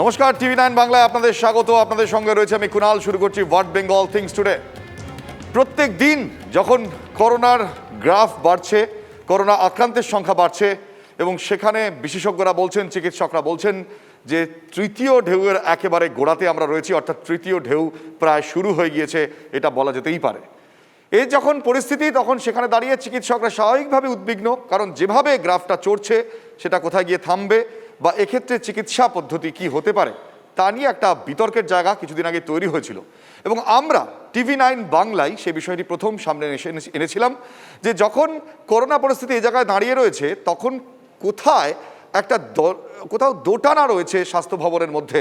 নমস্কার, টিভি9 বাংলায় আপনাদের স্বাগত। আপনাদের সঙ্গে রয়েছে আমি কুণাল। শুরু করছি হোয়াট বেঙ্গল থিংস টুডে। প্রত্যেক দিন যখন করোনার গ্রাফ বাড়ছে, করোনা আক্রান্তের সংখ্যা বাড়ছে এবং সেখানে বিশেষজ্ঞরা বলছেন, চিকিৎসকরা বলছেন যে তৃতীয় ঢেউয়ের একেবারে গোড়াতে আমরা রয়েছি, অর্থাৎ তৃতীয় ঢেউ প্রায় শুরু হয়ে গিয়েছে, এটা বলা যেতেই পারে। এই যখন পরিস্থিতি, তখন সেখানে দাঁড়িয়ে চিকিৎসকরা স্বাভাবিকভাবে উদ্বিগ্ন, কারণ যেভাবে গ্রাফটা চড়ছে সেটা কোথায় গিয়ে থামবে বা এক্ষেত্রে চিকিৎসা পদ্ধতি কি হতে পারে তা নিয়ে একটা বিতর্কের জায়গা কিছুদিন আগে তৈরি হয়েছিল এবং আমরা টিভি9 বাংলায় সেই বিষয়টি প্রথম সামনে এনেছিলাম যে যখন করোনা পরিস্থিতি এই জায়গায় দাঁড়িয়ে রয়েছে, তখন কোথাও দোটানা রয়েছে স্বাস্থ্য ভবনের মধ্যে।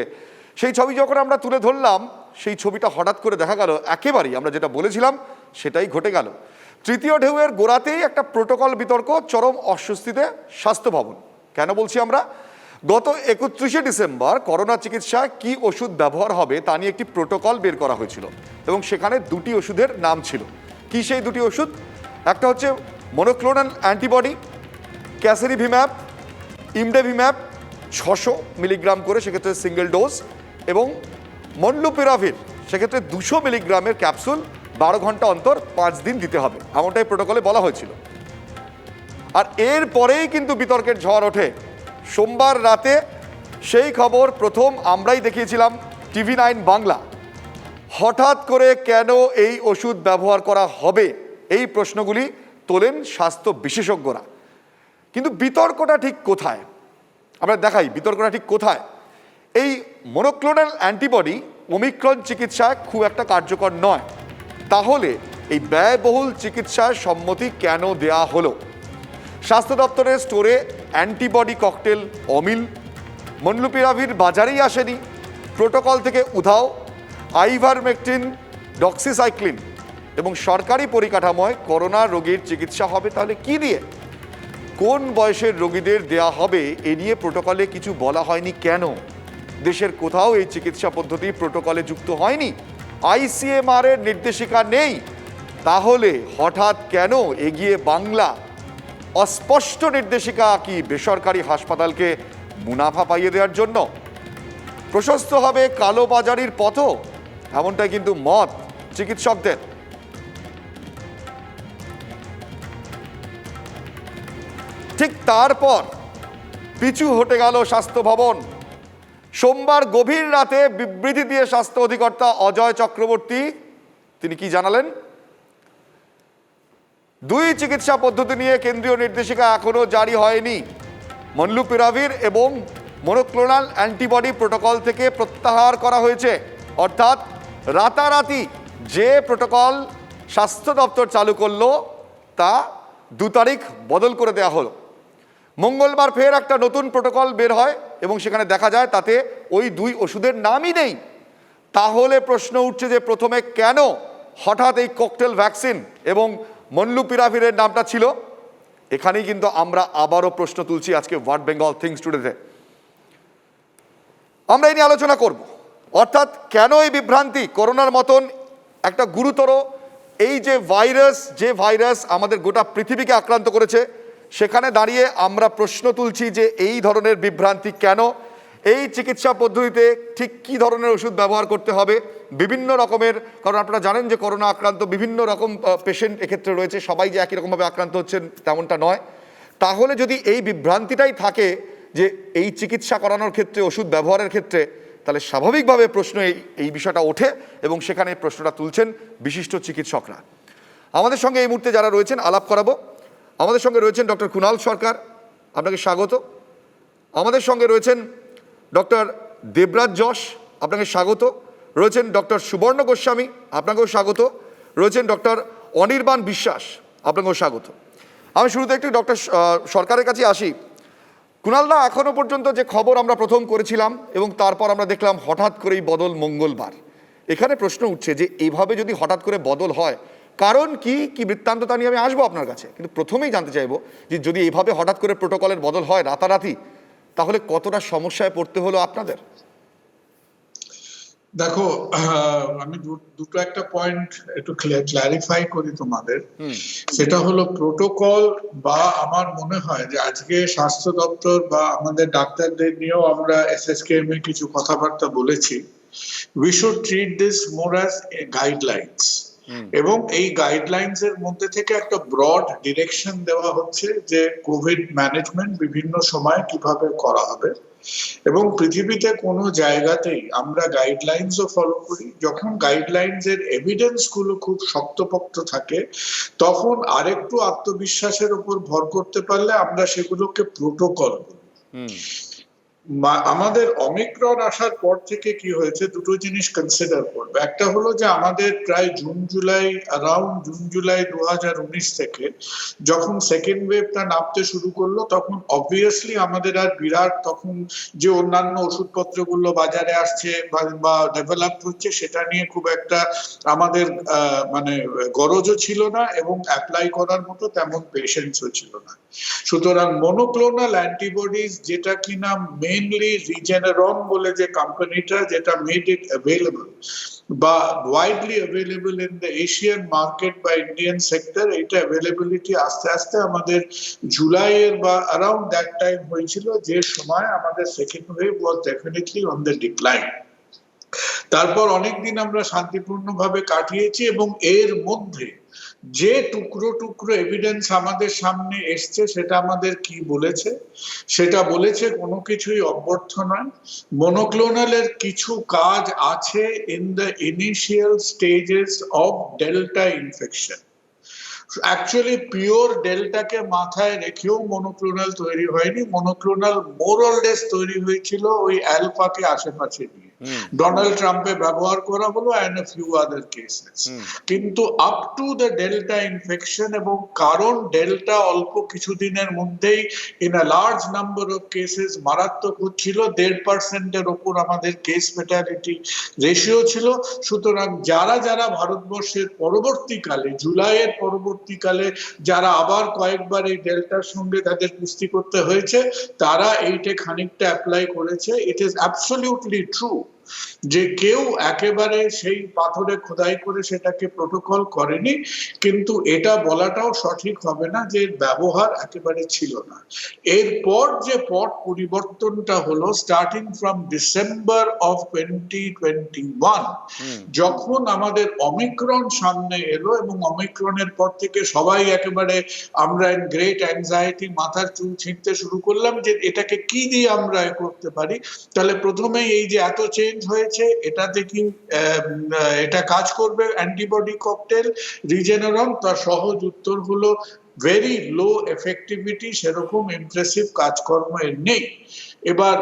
সেই ছবি যখন আমরা তুলে ধরলাম, সেই ছবিটা হঠাৎ করে দেখা গেল একেবারেই আমরা যেটা বলেছিলাম সেটাই ঘটে গেল। তৃতীয় ঢেউয়ের গোড়াতেই একটা প্রোটোকল বিতর্ক, চরম অস্বস্তিতে স্বাস্থ্য ভবন। কেন বলছি আমরা? গত 31শে ডিসেম্বর করোনা চিকিৎসায় কি ওষুধ ব্যবহার হবে তা নিয়ে একটি প্রোটোকল বের করা হয়েছিল এবং সেখানে দুটি ওষুধের নাম ছিল। কি সেই দুটি ওষুধ? একটা হচ্ছে মনোক্লোনাল অ্যান্টিবডি ক্যাসেরিভিম্যাব, ইমডেভিম্যাব 600 মিলিগ্রাম করে, সেক্ষেত্রে সিঙ্গেল ডোজ, এবং মনলুপিরাভির সেক্ষেত্রে 200 মিলিগ্রামের ক্যাপসুল 12 ঘন্টা অন্তর 5 দিন দিতে হবে, এমনটাই প্রোটোকলে বলা হয়েছিল। আর এর পরেই কিন্তু বিতর্কের ঝড় ওঠে। সোমবার রাতে সেই খবর প্রথম আমরাই দেখিয়েছিলাম টিভি9 বাংলা। হঠাৎ করে কেন এই ওষুধ ব্যবহার করা হবে, এই প্রশ্নগুলি তোলেন স্বাস্থ্য বিশেষজ্ঞরা। কিন্তু বিতর্কটা ঠিক কোথায়? আমরা দেখাই বিতর্কটা ঠিক কোথায়। এই মনোক্লোনাল অ্যান্টিবডি ওমিক্রন চিকিৎসায় খুব একটা কার্যকর নয়, তাহলে এই ব্যয়বহুল চিকিৎসার সম্মতি কেন দেয়া হলো? স্বাস্থ্য দপ্তরের স্টোরে অ্যান্টিবডি ককটেল অমিল, মনলুপিরাভির বাজারেই আসেনি, প্রোটোকল থেকে উধাও আইভারমেকটিন, ডক্সিসাইক্লিন, এবং সরকারি পরিকাঠামোয় করোনা রোগীর চিকিৎসা হবে তাহলে কি দিয়ে? কোন বয়সের রোগীদের দেয়া হবে এ নিয়ে প্রোটোকলে কিছু বলা হয়নি কেন? দেশের কোথাও এই চিকিৎসা পদ্ধতি প্রোটোকলে যুক্ত হয়নি, ICMR এর নির্দেশিকা নেই, তাহলে হঠাৎ কেন এগিয়ে বাংলা? অস্পষ্ট নির্দেশিকা কি বেসরকারি হাসপাতালকে মুনাফা পাইয়ে দেওয়ার জন্য? প্রশস্ত হবে কালোবাজারির পথও, এমনটাই কিন্তু মত চিকিৎসকদের। ঠিক তারপর পিছু হটে গেল স্বাস্থ্য ভবন। সোমবার গভীর রাতে বিবৃতি দিয়ে স্বাস্থ্য অধিকর্তা অজয় চক্রবর্তী তিনি কি জানালেন? দুই চিকিৎসা পদ্ধতি নিয়ে কেন্দ্রীয় নির্দেশিকা এখনো জারি হয়নি। মনলুপিরাভির এবং মনোক্লোনাল অ্যান্টিবডি প্রোটোকল থেকে প্রত্যাহার করা হয়েছে, অর্থাৎ রাতারাতি যে প্রোটোকল স্বাস্থ্য দপ্তর চালু করলো তা 2 তারিখ বদল করে দেওয়া হলো। মঙ্গলবার ফের একটা নতুন প্রোটোকল বের হয় এবং সেখানে দেখা যায় তাতে ওই দুই ওষুধের নামই নেই। তাহলে প্রশ্ন উঠছে যে প্রথমে কেন হঠাৎ এই ককটেল ভ্যাকসিন এবং মনলুপিরাভিরের নামটা ছিল? এখানেই কিন্তু আমরা আবারও প্রশ্ন তুলছি আজকে হোয়াট বেঙ্গল থিংস টুডেতে। আমরা এই নিয়ে আলোচনা করব, অর্থাৎ কেন এই বিভ্রান্তি? করোনার মতন একটা গুরুতর এই যে ভাইরাস আমাদের গোটা পৃথিবীকে আক্রান্ত করেছে, সেখানে দাঁড়িয়ে আমরা প্রশ্ন তুলছি যে এই ধরনের বিভ্রান্তি কেন? এই চিকিৎসা পদ্ধতিতে ঠিক কী ধরনের ওষুধ ব্যবহার করতে হবে? বিভিন্ন রকমের, কারণ আপনারা জানেন যে করোনা আক্রান্ত বিভিন্ন রকম পেশেন্ট এক্ষেত্রে রয়েছে, সবাই যে একই রকমভাবে আক্রান্ত হচ্ছেন তেমনটা নয়। তাহলে যদি এই বিভ্রান্তিটাই থাকে যে এই চিকিৎসা করানোর ক্ষেত্রে, ওষুধ ব্যবহারের ক্ষেত্রে, তাহলে স্বাভাবিকভাবে প্রশ্ন এই বিষয়টা ওঠে এবং সেখানে প্রশ্নটা তুলছেন বিশিষ্ট চিকিৎসকরা। আমাদের সঙ্গে এই মুহূর্তে যারা রয়েছেন আলাপ করাবো, আমাদের সঙ্গে রয়েছেন ডক্টর কুণাল সরকার, আপনাকে স্বাগত। আমাদের সঙ্গে রয়েছেন ডক্টর দেবরাজ যশ, আপনাকে স্বাগত। রয়েছেন ডক্টর সুবর্ণ গোস্বামী, আপনাকেও স্বাগত। রয়েছেন ডক্টর অনির্বাণ বিশ্বাস, আপনাকেও স্বাগত। আমি শুরুতে একটু ডক্টর সরকারের কাছে আসি। কুণালদা, এখনো পর্যন্ত যে খবর আমরা প্রথম করেছিলাম এবং তারপর আমরা দেখলাম হঠাৎ করেই বদল মঙ্গলবার, এখানে প্রশ্ন উঠছে যে এইভাবে যদি হঠাৎ করে বদল হয়, কারণ কি বৃত্তান্ত তা নিয়ে আমি আসবো আপনার কাছে, কিন্তু প্রথমেই জানতে চাইবো যে যদি এইভাবে হঠাৎ করে প্রোটোকলের বদল হয় রাতারাতি, তাহলে কতটা সমস্যায় পড়তে হলো আপনাদের? দেখো, আমি দুটো একটা পয়েন্ট একটু ক্লারিফাই করি তোমাদের। সেটা হলো প্রোটোকল, বা আমার মনে হয় যে আজকে স্বাস্থ্য দপ্তর বা আমাদের ডাক্তারদের নিয়েও আমরা এসএসকেএম এ কিছু কথাবার্তা বলেছি। We should treat this more as a guidelines, এবং এই গাইডলাইন্স এর মধ্যে থেকে একটা ব্রড ডিরেকশন দেওয়া হচ্ছে যে কোভিড ম্যানেজমেন্ট বিভিন্ন সময় কিভাবে করা হবে। এবং পৃথিবীতে কোনো জায়গাতেই আমরা গাইডলাইন্সও ফলো করি, যখন গাইডলাইন্স এর এভিডেন্স গুলো খুব শক্তপোক্ত থাকে তখন আরেকটু আত্মবিশ্বাসের উপর ভর করতে পারলে আমরা সেগুলোকে প্রোটোকল বলি। আমাদের অমিক্রন আসার পর থেকে কি হয়েছে, দুটো জিনিস কনসিডার করবে। একটা হলো যে আমাদের প্রায় জুন জুলাই 2019 থেকে যখন সেকেন্ড ওয়েভটা নামতে শুরু করলো, তখন অবভিয়াসলি আমাদের আর বিরাট তখন যে অন্যান্য ওষুধপত্রগুলো বাজারে আসছে বা ডেভেলপ হচ্ছে সেটা নিয়ে খুব একটা আমাদের মানে গরজও ছিল না, এবং অ্যাপ্লাই করার মতো তেমন পেশেন্টসও ছিল না। সুতরাং মনোক্লোনাল অ্যান্টিবডিজ, যেটা কিনা মেইনলি রিজেনারন বলে যে কোম্পানিটা যেটা মেড ইট অ্যাভেলেবল বা widely available in the Asian market বা ইন্ডিয়ান সেক্টর, এটা অ্যাভেলেবিলিটি আস্তে আস্তে আমাদের জুলাইয়ের বা অ্যারাউন্ড দ্যাট টাইম হয়েছিল, যে সময় আমাদের second wave was definitely on the decline. তারপর অনেকদিন আমরা শান্তিপূর্ণভাবে কাটিয়েছি, এবং এর মধ্যে যে টুকরো টুকরো এভিডেন্স আমাদের সামনে এসছে সেটা আমাদের কি বলেছে, সেটা বলেছে কোনো কিছুই অব্যর্থ নয়। মনোক্লোনালের কিছু কাজ আছে in the initial stages of delta infection. Actually pure ডেল্টাকে মাথায় রেখেও মনোক্লোনাল তৈরি হয়নি, মনোক্লোনাল মোরলেস তৈরি হয়েছিল ওই অ্যালফাকে আশেপাশে নিয়ে। ডোনাল্ড ট্রাম্পে ব্যবহার করা হলো and a few other cases, কিন্তু up to the delta infection, এবং কারণ ডেল্টা অল্প কিছুদিনের মধ্যেই in a large number of cases মারাত্মক হচ্ছিল, 1.5% ওপর আমাদের কেস ফ্যাটালিটি রেশিও ছিল। সুতরাং যারা যারা ভারতবর্ষের পরবর্তীকালে জুলাইয়ের পরবর্তীকালে যারা আবার কয়েকবার এই ডেল্টার সঙ্গে তাদের কুস্তি করতে হয়েছে, তারা এইটা খানিকটা অ্যাপ্লাই করেছে। ইট ইজ অ্যাবসলিউটলি ট্রু যে কেউ একেবারে সেই পাথরে খোদাই করে সেটাকে প্রোটোকল করেনি, কিন্তু এটা বলাটাও সঠিক হবে না যে ব্যবহার একেবারে ছিল না। এরপর যে পট পরিবর্তনটা হলো স্টার্টিং ফ্রম ডিসেম্বর অফ 2021, যখন আমাদের অমিক্রন সামনে এলো, এবং অমিক্রনের পর থেকে সবাই একেবারে আমরা গ্রেট অ্যাংজাইটি, মাথার চুল ছিঁড়তে শুরু করলাম যে এটাকে কি দিয়ে আমরা করতে পারি। তাহলে প্রথমেই এই যে এত চেঞ্জ হয়েছে, এটাতে কি এটা কাজ করবে অ্যান্টিবডি ককটেল রিজেনারন? তার সহজ উত্তর হলো ভেরি লো এফেক্টিভিটি, সেরকম ইমপ্রেসিভ কাজকর্ম এর নেই। এবার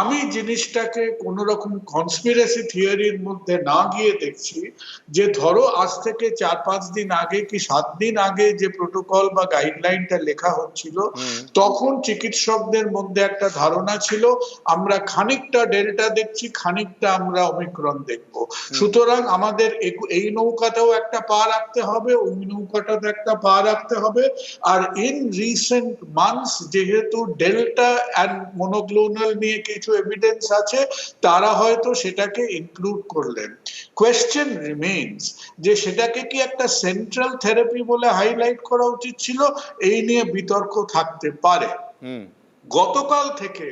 আমি জিনিসটাকে কোন রকম কনস্পিরেসি থিওরির মধ্যে না গিয়ে দেখছি যে ধরো আজ থেকে 4-5 দিন আগে কি 7 দিন আগে যে প্রোটোকল বা গাইডলাইনটা লেখা হচ্ছিল, তখন চিকিৎসকদের মধ্যে একটা ধারণা ছিল আমরা খানিকটা ডেল্টা দেখছি, খানিকটা আমরা ওমিক্রন দেখব। সুতরাং আমাদের এই নৌকাতেও একটা পা রাখতে হবে, ওই নৌকাটাতে একটা পা রাখতে হবে। আর ইন রিসেন্ট মান্থস যেহেতু ডেল্টা এন্ড মনোক্লোনাল নিয়ে কিছু এভিডেন্স আছে, তারা হয়তো সেটাকে ইনক্লুড করলেন। কোয়েশ্চেন রিমেইনস যে সেটাকে কি একটা সেন্ট্রাল থেরাপি বলে হাইলাইট করা উচিত ছিল, এই নিয়ে বিতর্ক থাকতে পারে। গতকাল থেকে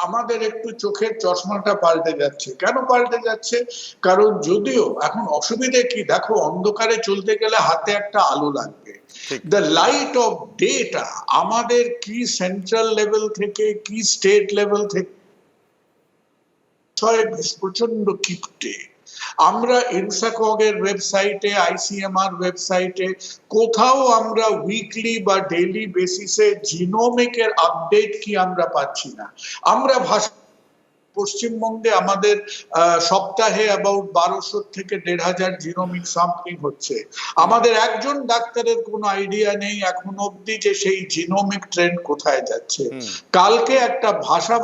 আমাদের একটু চোখের চশমাটা পাল্টে যাচ্ছে। কেন পাল্টে যাচ্ছে? কারণ যদিও এখন অসুবিধে কি, দেখো অন্ধকারে চলতে গেলে হাতে একটা আলো লাগবে। দ্য লাইট অফ ডেটা আমাদের কি সেন্ট্রাল লেভেল থেকে কি স্টেট লেভেল থেকে প্রচন্ড কিপটে। আমরা ইনসাকগের ওয়েবসাইটে, আইসিএমআর ওয়েবসাইটে কোথাও আমরা উইকলি বা ডেইলি বেসিসে জিনোমিকের আপডেট কি আমরা পাচ্ছি না। আমরা পশ্চিমবঙ্গে আমাদের সপ্তাহে অ্যাবাউট 1200 থেকে 1500 জিনোমিক স্যাম্পলিং হচ্ছে। আমাদের একজন ডাক্তারের কোনো আইডিয়া নেই এখন অবধি যে সেই জিনোমিক ট্রেন্ড কোথায় যাচ্ছে। কালকে একটা ভাষা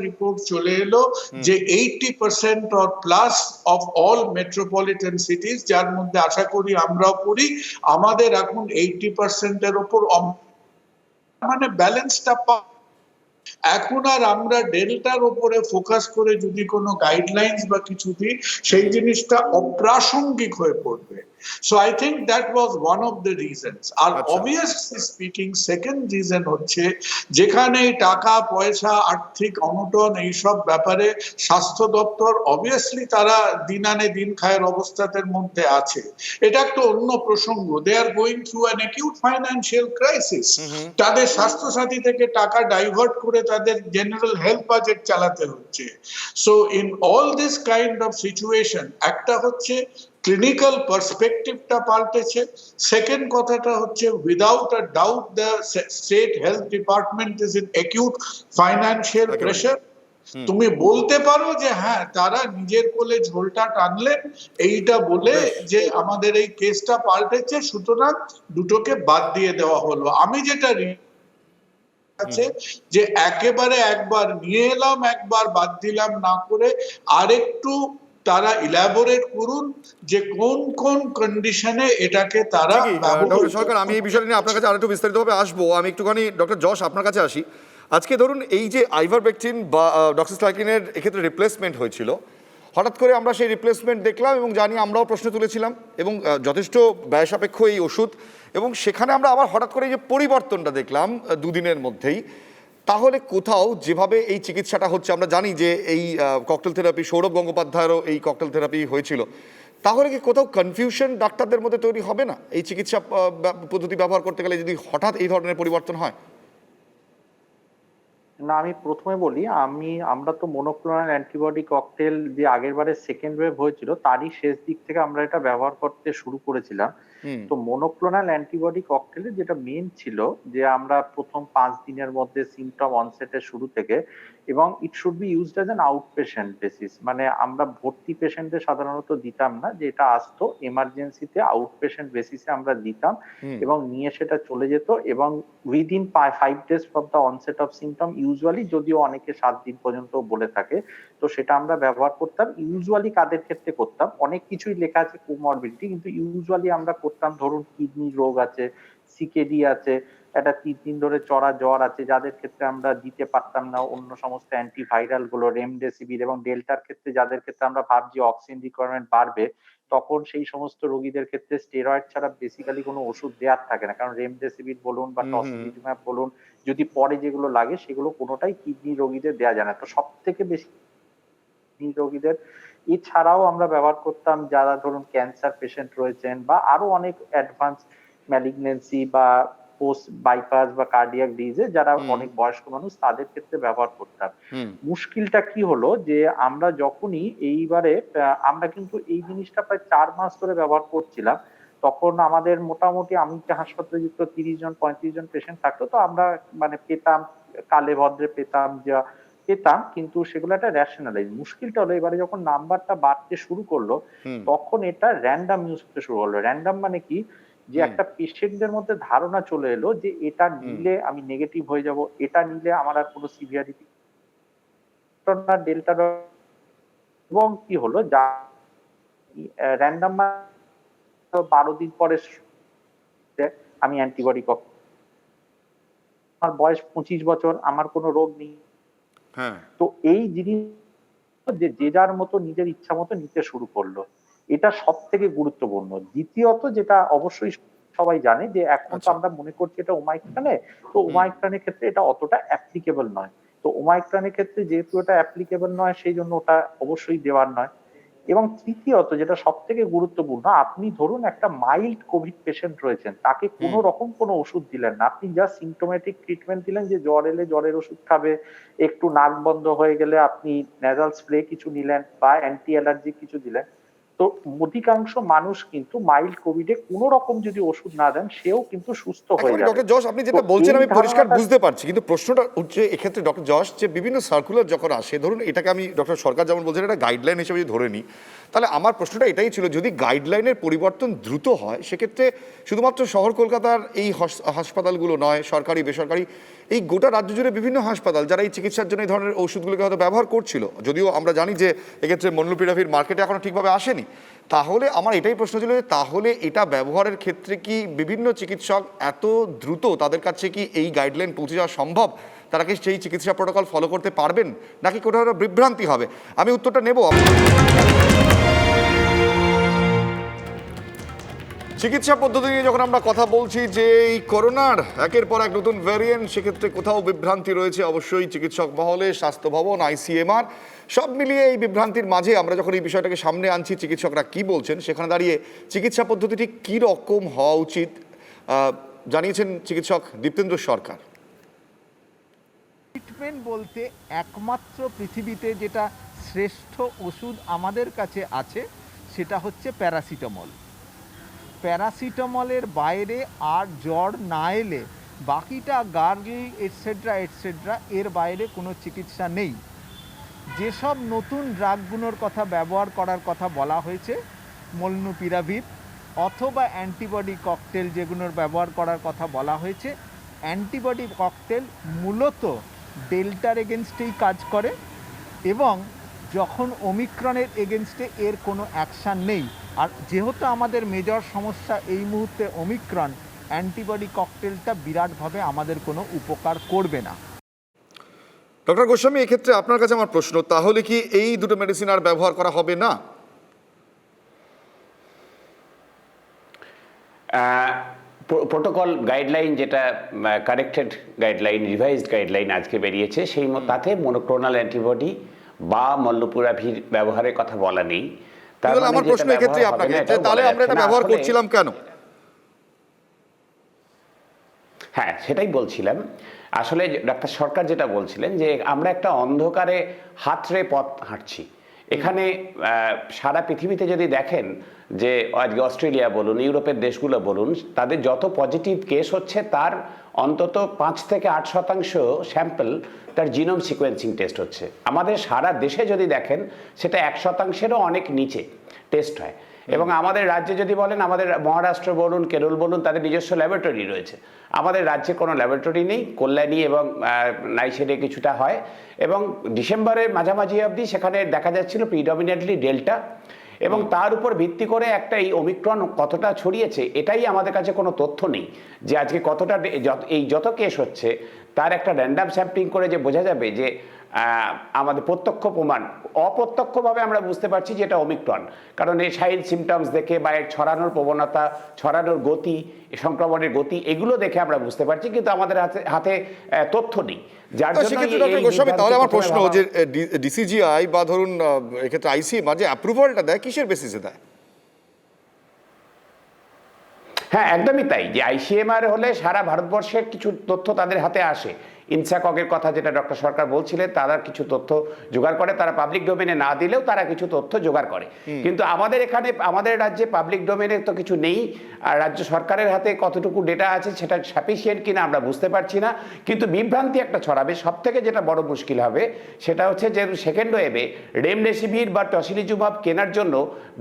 রিপোর্ট চলে এলো যে 80% or plus of all metropolitan সিটিজ, যার মধ্যে আশা করি আমরাও পড়ি, আমাদের এখন 80% এর উপর, মানে ব্যালেন্সটা এখন আর আমরা ডেল্টার উপরে ফোকাস করে যদি কোনো গাইডলাইন্স বা কিছু দিই, সেই জিনিসটা অপ্রাসঙ্গিক হয়ে পড়বে। So I think that was one of the reasons. আর আচ্ছা। অবভিয়াসলি স্পিকিং সেকেন্ড রিজন হচ্ছে, যেখানে টাকা পয়সা আর্থিক অনটন এইসব ব্যাপারে স্বাস্থ্য দপ্তর অবভিয়াসলি তারা দিন আনে দিন খায়ের অবস্থাদের মধ্যে আছে। এটা একটা অন্য প্রসঙ্গ। They are going through an acute financial crisis. তাদের স্বাস্থ্যসাথী থেকে টাকা ডাইভার্ট করে তাদের জেনারেল হেলথ বাজেট চালাতে হচ্ছে। So in all this kind of situation, একটা হচ্ছে ক্লিনিক্যাল পার্সপেক্টিভটা পাল্টেছে। সেকেন্ড কথাটা হচ্ছে, without a doubt the state health department is in acute financial pressure. তুমি বলতে পারো যে হ্যাঁ, তারা নিজের কোলে ঝোলটা টানলেন এইটা বলে যে আমাদের এই কেসটা পাল্টেছে, সুতরাং দুটোকে বাদ দিয়ে দেওয়া হলো। আমি যেটা আছে যে একেবারে একবার নিয়ে এলাম, একবার বাদ দিলাম না করে আরেকটু তারা ইলাবোরেট করুন যে কোন কোন কন্ডিশনে এটাকে তারা ডক্টর সরকার, আমি এই বিষয়টা নিয়ে আপনার কাছে আরেকটু বিস্তারিতভাবে আসবো। আমি একটুখানি ডক্টর যশ আপনার কাছে আসি। আজকে ধরুন এই যে আইভারমেকটিন বা ডক্সিসাইক্লিনের এক্ষেত্রে রিপ্লেসমেন্ট হয়েছিল, হঠাৎ করে আমরা সেই রিপ্লেসমেন্ট দেখলাম এবং জানি আমরাও প্রশ্ন তুলেছিলাম এবং যথেষ্ট ব্যয়সাপেক্ষ এই ওষুধ, এবং সেখানে আমরা আবার হঠাৎ করে এই যে পরিবর্তনটা দেখলাম দুদিনের মধ্যেই। তাহলে কোথাও যেভাবে এই চিকিৎসাটা হচ্ছে, আমরা জানি যে এই ককটেল থেরাপি, সৌরভ গঙ্গোপাধ্যায়েরও এই ককটেল থেরাপি হয়েছিল, তাহলে কি কোথাও কনফিউশন ডাক্তারদের মধ্যে তৈরি হবে না এই চিকিৎসা পদ্ধতি ব্যবহার করতে গেলে যদি হঠাৎ এই ধরনের পরিবর্তন হয়? না, আমি প্রথমে বলি, আমরা তো মনোক্লোনাল অ্যান্টিবডি ককটেল যে আগের বারে সেকেন্ড ওয়েভ হয়েছিল তারই শেষ দিক থেকে আমরা এটা ব্যবহার করতে শুরু করেছিলাম। তো মনোক্লোনাল অ্যান্টিবডি ককটেলের যেটা মেন ছিল যে আমরা প্রথম 5 দিনের মধ্যে সিমটম অনসেটের শুরু থেকে, এবং it should be used as an out patient basis, মানে আমরা ভর্তি পেশেন্টদের সাধারণত দিতাম না, যে এটা আসতো এমার্জেন্সিতে আউট পেশেন্ট বেসিসে আমরা দিতাম এবং নিয়ে সেটা চলে যেত, এবং within 5 days from the onset of symptom, usually যদিও অনেকে 7 দিন পর্যন্ত বলে থাকে, তো সেটা আমরা ব্যবহার করতাম। ইউজুয়ালি কাদের ক্ষেত্রে করতাম, অনেক কিছুই লেখা আছে কোমরবিডিটি, কিন্তু ইউজুয়ালি আমরা করতাম ধরুন কিডনি রোগ আছে, সিকেডি আছে, একটা 3 দিন ধরে চড়া জ্বর আছে, যাদের ক্ষেত্রে আমরা দিতে পারতাম না অন্য সমস্ত অ্যান্টিভাইরাল গুলো, রেমডেসিভির, এবং ডেল্টার ক্ষেত্রে যাদের ক্ষেত্রে আমরা ভাবছি অক্সিজেন রিকোয়ারমেন্ট বাড়বে, তখন সেই সমস্ত রোগীদের ক্ষেত্রে স্টেরয়েড ছাড়া বেসিক্যালি কোনো ওষুধ দেওয়ার থাকে না, কারণ রেমডেসিভির বলুন বা টসিলিজুম্যাব বলুন, যদি পরে যেগুলো লাগে সেগুলো কোনোটাই কিডনি রোগীদের দেওয়া যায় না। তো সব থেকে বেশি কিডনি রোগীদের, এছাড়াও আমরা ব্যবহার করতাম যারা ধরুন ক্যান্সার পেশেন্ট রয়েছেন বা আরো অনেক অ্যাডভান্স ম্যালিগনেন্সি বা পোস্ট বাইপাস বা কার্ডিয়াক ডিজিজে যারা অনেক বয়স্ক মানুষ, তাদের ক্ষেত্রে ব্যবহার করতাম। মুশকিলটা কি হলো যে আমরা যখনই এইবারে আমরা কিন্তু এই জিনিসটা প্রায় 4 মাস ধরে ব্যবহার করছিলাম, তখন আমাদের মোটামুটি, আমি যে হাসপাতালে যুক্ত 30-35 জন পেশেন্ট থাকতো, তো আমরা মানে পেতাম, কালে ভদ্রে পেতাম, যা পেতাম, কিন্তু সেগুলো একটা রেশনালাইজ। মুশকিলটা হলো এবারে যখন নাম্বারটা বাড়তে শুরু করলো, তখন এটা র্যান্ডম ইউজ করতে শুরু করলো। র্যান্ডম মানে কি, যে একটা পেশেন্টদের মধ্যে ধারণা চলে এলো যে এটা নিলে আমি নেগেটিভ হয়ে যাব, এটা নিলে আমার আর কোনো সিভিয়ারিটি না, ডেল্টা। এবং কি হলো, যা র্যান্ডম 12 দিন পরে আমি অ্যান্টিবডি, আমার বয়স 25 বছর, আমার কোনো রোগ নেই। তো এই জিনিস যে যার মতো নিজের ইচ্ছা মতো নিতে শুরু করলো, এটা সব থেকে গুরুত্বপূর্ণ। দ্বিতীয়ত, যেটা অবশ্যই সবাই জানে, যে এখন তো আমরা মনে করছি এটা ওমাইক্রনে, তো ওমাইক্রনের ক্ষেত্রে এটা অতটা অ্যাপ্লিকেবল নয়। তো ওমাইক্রনের ক্ষেত্রে যেহেতু এটা অ্যাপ্লিকেবল নয়, সেই জন্য ওটা অবশ্যই দেওয়ার নয়। এবং তৃতীয়ত, যেটা সব থেকে গুরুত্বপূর্ণ, আপনি ধরুন একটা মাইল্ড কোভিড পেশেন্ট রয়েছেন, তাকে কোনো রকম কোনো ওষুধ দিলেন না, আপনি জাস্ট সিমটোমেটিক ট্রিটমেন্ট দিলেন, যে জ্বর এলে জ্বরের ওষুধ খাবে, একটু নাক বন্ধ হয়ে গেলে আপনি নেজাল স্প্রে কিছু নিলেন বা অ্যান্টি অ্যালার্জি কিছু দিলেন। তো অধিকাংশ মানুষ কিন্তু মাইল্ড কোভিডে কোনো রকম যদি ওষুধ না দেন, সেও কিন্তু সুস্থ হয়ে যাবে। ডক্টর যশ, আপনি যেটা বলছেন আমি পরিষ্কার বুঝতে পারছি, কিন্তু প্রশ্নটা হচ্ছে এক্ষেত্রে ডক্টর যশ, যে বিভিন্ন সার্কুলার যখন আসে, ধরুন এটাকে আমি ডক্টর সরকার যেমন বলছেন এটা গাইডলাইন হিসেবে যদি ধরে নিই, তাহলে আমার প্রশ্নটা এটাই ছিল, যদি গাইডলাইনের পরিবর্তন দ্রুত হয়, সেক্ষেত্রে শুধুমাত্র শহর কলকাতার এই হাসপাতালগুলো নয়, সরকারি বেসরকারি এই গোটা রাজ্য জুড়ে বিভিন্ন হাসপাতাল যারা এই চিকিৎসার জন্য এই ধরনের ওষুধগুলোকে হয়তো ব্যবহার করছিল, যদিও আমরা জানি যে এক্ষেত্রে মলনুপিরাভির মার্কেটে এখনো ঠিকভাবে আসেনি, তাহলে আমার এটাই প্রশ্ন ছিল যে তাহলে এটা ব্যবহারের ক্ষেত্রে কি বিভিন্ন চিকিৎসক এত দ্রুত তাদের কাছে কি এই গাইডলাইন পৌঁছে যাওয়া সম্ভব, তারা কি সেই চিকিৎসা প্রোটোকল ফলো করতে পারবেন, নাকি কোথাও বিভ্রান্তি হবে? আমি উত্তরটা নেব। চিকিৎসা পদ্ধতি নিয়ে যখন আমরা কথা বলছি যে এই করোনার একের পর এক নতুন ভ্যারিয়েন্ট, সেক্ষেত্রে কোথাও বিভ্রান্তি রয়েছে অবশ্যই চিকিৎসক মহলে, স্বাস্থ্য ভবন, ICMR সব মিলিয়ে এই বিভ্রান্তির মাঝে আমরা যখন এই বিষয়টাকে সামনে আনছি চিকিৎসকরা কি বলছেন, সেখানে দাঁড়িয়ে চিকিৎসা পদ্ধতিটি কী রকম হওয়া উচিত জানিয়েছেন চিকিৎসক দীপ্তেন্দ্র সরকার। ট্রিটমেন্ট বলতে একমাত্র পৃথিবীতে যেটা শ্রেষ্ঠ ওষুধ আমাদের কাছে আছে সেটা হচ্ছে প্যারাসিটামল। প্যারাসিটামলের বাইরে আর জ্বর না এলে বাকিটা গার্গল এটসেট্রা এটসেট্রা এর বাইরে কোনো চিকিৎসা নেই। যেসব নতুন ড্রাগগুলোর কথা ব্যবহার করার কথা বলা হয়েছে, মলনুপিরাভির অথবা অ্যান্টিবডি ককটেল যেগুলোর ব্যবহার করার কথা বলা হয়েছে, অ্যান্টিবডি ককটেল মূলত ডেল্টার এগেনস্টেই কাজ করে এবং যখন ওমিক্রনের এগেনস্টে এর কোনো অ্যাকশান নেই। আর যেহেতু আমাদের মেজর সমস্যা এই মুহূর্তে ওমিক্রন, অ্যান্টিবডি ককটেলটা বিরাটভাবে আমাদের কোনো উপকার করবে না। ডক্টর গোস্বামী, এক্ষেত্রে আপনার কাছে আমার প্রশ্ন, তাহলে কি এই দুটো মেডিসিন আর ব্যবহার করা হবে না? প্রোটোকল গাইডলাইন, যেটা কারেক্টেড গাইডলাইন, রিভাইজড গাইডলাইন আজকে বেরিয়েছে, সেই তাতে মনোক্লোনাল অ্যান্টিবডি বা মলনুপিরাভির ব্যবহারের কথা বলা নেই। তাহলে আমার প্রশ্ন এক্ষেত্রে আপনাকে, তাহলে আমরা এটা ব্যবহার করছিলাম কেন? হ্যাঁ, সেটাই বলছিলাম। আসলে ডাক্তার সরকার যেটা বলছিলেন যে আমরা একটা অন্ধকারে হাতড়ে পথ হাঁটছি। এখানে সারা পৃথিবীতে যদি দেখেন যে আজকে অস্ট্রেলিয়া বলুন, ইউরোপের দেশগুলো বলুন, তাদের যত পজিটিভ কেস হচ্ছে তার অন্তত 5 থেকে 8% স্যাম্পল তার জিনোম সিকোয়েন্সিং টেস্ট হচ্ছে। আমাদের সারা দেশে যদি দেখেন সেটা 1%-এরও অনেক নিচে টেস্ট হয়। এবং আমাদের রাজ্যে যদি বলেন, আমাদের মহারাষ্ট্র বলুন, কেরল বলুন, তাদের নিজস্ব ল্যাবরেটরি রয়েছে। আমাদের রাজ্যে কোনো ল্যাবরেটরি নেই। কল্যাণী এবং নাইসেডে কিছুটা হয়, এবং ডিসেম্বরের মাঝামাঝি অবধি সেখানে দেখা যাচ্ছিল প্রিডমিনেন্টলি ডেল্টা, এবং তার উপর ভিত্তি করে একটা এই ওমিক্রন কতটা ছড়িয়েছে এটাই আমাদের কাছে কোনো তথ্য নেই যে আজকে কতটা এই যত কেস হচ্ছে তার একটা র্যান্ডাম স্যাম্পলিং করে যে বোঝা যাবে যে আমাদের প্রত্যক্ষ প্রমাণ। অপ্রত্যক্ষভাবে আমরা বুঝতে পারছি যে এটা ওমিক্রন, কারণ এই সাইন সিমটমস দেখে বা এর ছড়ানোর প্রবণতা, ছড়ানোর গতি, সংক্রমণের গতি, এগুলো দেখে আমরা বুঝতে পারছি, কিন্তু আমাদের হাতে তথ্য নেই। যার জন্য ডক্টর গোস্বামী, তাহলে আমার প্রশ্ন যে ডিসিজিআই বা ধরুন এক্ষেত্রে ICMR যে অ্যাপ্রুভালটা দেয় কিসের বেসিসে দেয়? হ্যাঁ, একদমই তাই। যে ICMR হলে সারা ভারতবর্ষের কিছু তথ্য তাদের হাতে আসে। ইনসাককের কথা যেটা ডক্টর সরকার বলছিলেন, তারা কিছু তথ্য জোগাড় করে, তারা পাবলিক ডোমেনে না দিলেও তারা কিছু তথ্য জোগাড় করে। কিন্তু আমাদের এখানে, আমাদের রাজ্যে পাবলিক ডোমেনে তো কিছু নেই, আর রাজ্য সরকারের হাতে কতটুকু ডেটা আছে সেটা সাফিসিয়েন্ট কিনা আমরা বুঝতে পারছি না। কিন্তু বিভ্রান্তি একটা ছড়াবে। সব থেকে যেটা বড় মুশকিল হবে সেটা হচ্ছে যে সেকেন্ড ওয়েভে রেমডেসিভির বা টসিলিজুমাব কেনার জন্য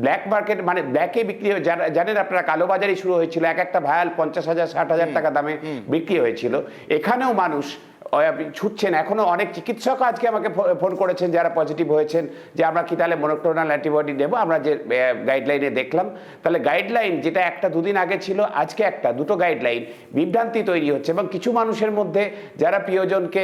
ব্ল্যাক মার্কেট, মানে ব্ল্যাকে বিক্রি হয়ে, জানেন আপনারা, কালোবাজারি শুরু হয়েছিল। একটা ভায়াল 50,000-60,000 টাকা দামে বিক্রি হয়েছিল। এখানেও মানুষ ছুটছেন। এখনো অনেক চিকিৎসক আজকে আমাকে ফোন করেছেন যারা পজিটিভ হয়েছেন, যে আমরা কি তাহলে মনোক্লোনাল অ্যান্টিবডি দেবো? আমরা যে গাইডলাইনে দেখলাম, তাহলে গাইডলাইন যেটা 1-2 দিন আগে ছিল, আজকে দুটো গাইডলাইন, বিভ্রান্তি তৈরি হচ্ছে। এবং কিছু মানুষের মধ্যে যারা প্রিয়জনকে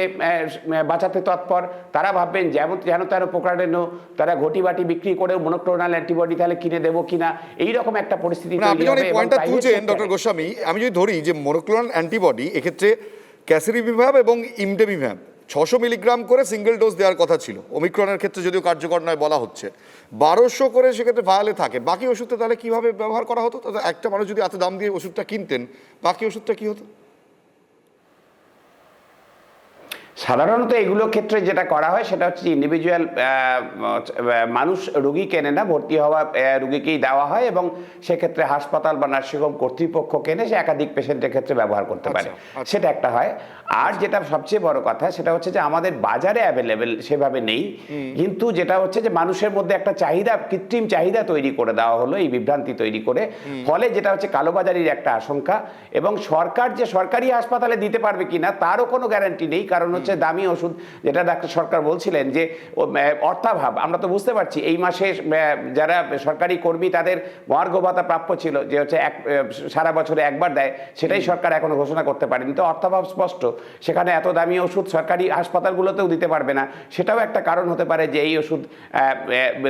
বাঁচাতে তৎপর, তারা ভাববেন যেন তেন প্রকারেণ তারা ঘটি বাটি বিক্রি করেও মনোক্লোনাল অ্যান্টিবডি তাহলে কিনে দেবো কিনা, এইরকম একটা পরিস্থিতি তৈরি হবে। ডক্টর গোস্বামী, আমি যদি ধরি যে মনোক্লোনাল অ্যান্টিবডি এক্ষেত্রে ক্যাসিরিভিম্যাব এবং ইমডেভিম্যাব 600 মিলিগ্রাম করে সিঙ্গেল ডোজ দেওয়ার কথা ছিল। ওমিক্রনের ক্ষেত্রে যদিও কার্যকর নয় বলা হচ্ছে, 1200 করে সেক্ষেত্রে ভায়ালে থাকে। বাকি ওষুধটা তাহলে কীভাবে ব্যবহার করা হতো? তাহলে একটা মানুষ যদি এত দাম দিয়ে ওষুধটা কিনতেন, বাকি ওষুধটা কী হতো? সাধারণত এগুলোর ক্ষেত্রে যেটা করা হয় সেটা হচ্ছে ইন্ডিভিজুয়াল মানুষ রুগী কেনে না, ভর্তি হওয়া রুগীকেই দেওয়া হয়, এবং সেক্ষেত্রে হাসপাতাল বা নার্সিংহোম কর্তৃপক্ষ কেনে সে একাধিক পেশেন্টের ক্ষেত্রে ব্যবহার করতে পারে। সেটা একটা হয়। আর যেটা সবচেয়ে বড় কথা সেটা হচ্ছে যে আমাদের বাজারে অ্যাভেলেবেল সেভাবে নেই, কিন্তু যেটা হচ্ছে যে মানুষের মধ্যে একটা চাহিদা, কৃত্রিম চাহিদা তৈরি করে দেওয়া হলো এই বিভ্রান্তি তৈরি করে। ফলে যেটা হচ্ছে কালোবাজারির একটা আশঙ্কা, এবং সরকার যে সরকারি হাসপাতালে দিতে পারবে কিনা তারও কোনো গ্যারান্টি নেই। কারণ সবচেয়ে দামি ওষুধ, যেটা ডাক্তার সরকার বলছিলেন যে অর্থাভাব, আমরা তো বুঝতে পারছি এই মাসে যারা সরকারি কর্মী তাদের মহার্ঘ ভাতা প্রাপ্য ছিল, যে হচ্ছে সারা বছরে একবার দেয়, সেটাই সরকার এখনো ঘোষণা করতে পারেনি। তো অর্থাভাব স্পষ্ট, সেখানে এত দামি ওষুধ সরকারি হাসপাতালগুলোতেও দিতে পারবে না, সেটাও একটা কারণ হতে পারে যে এই ওষুধ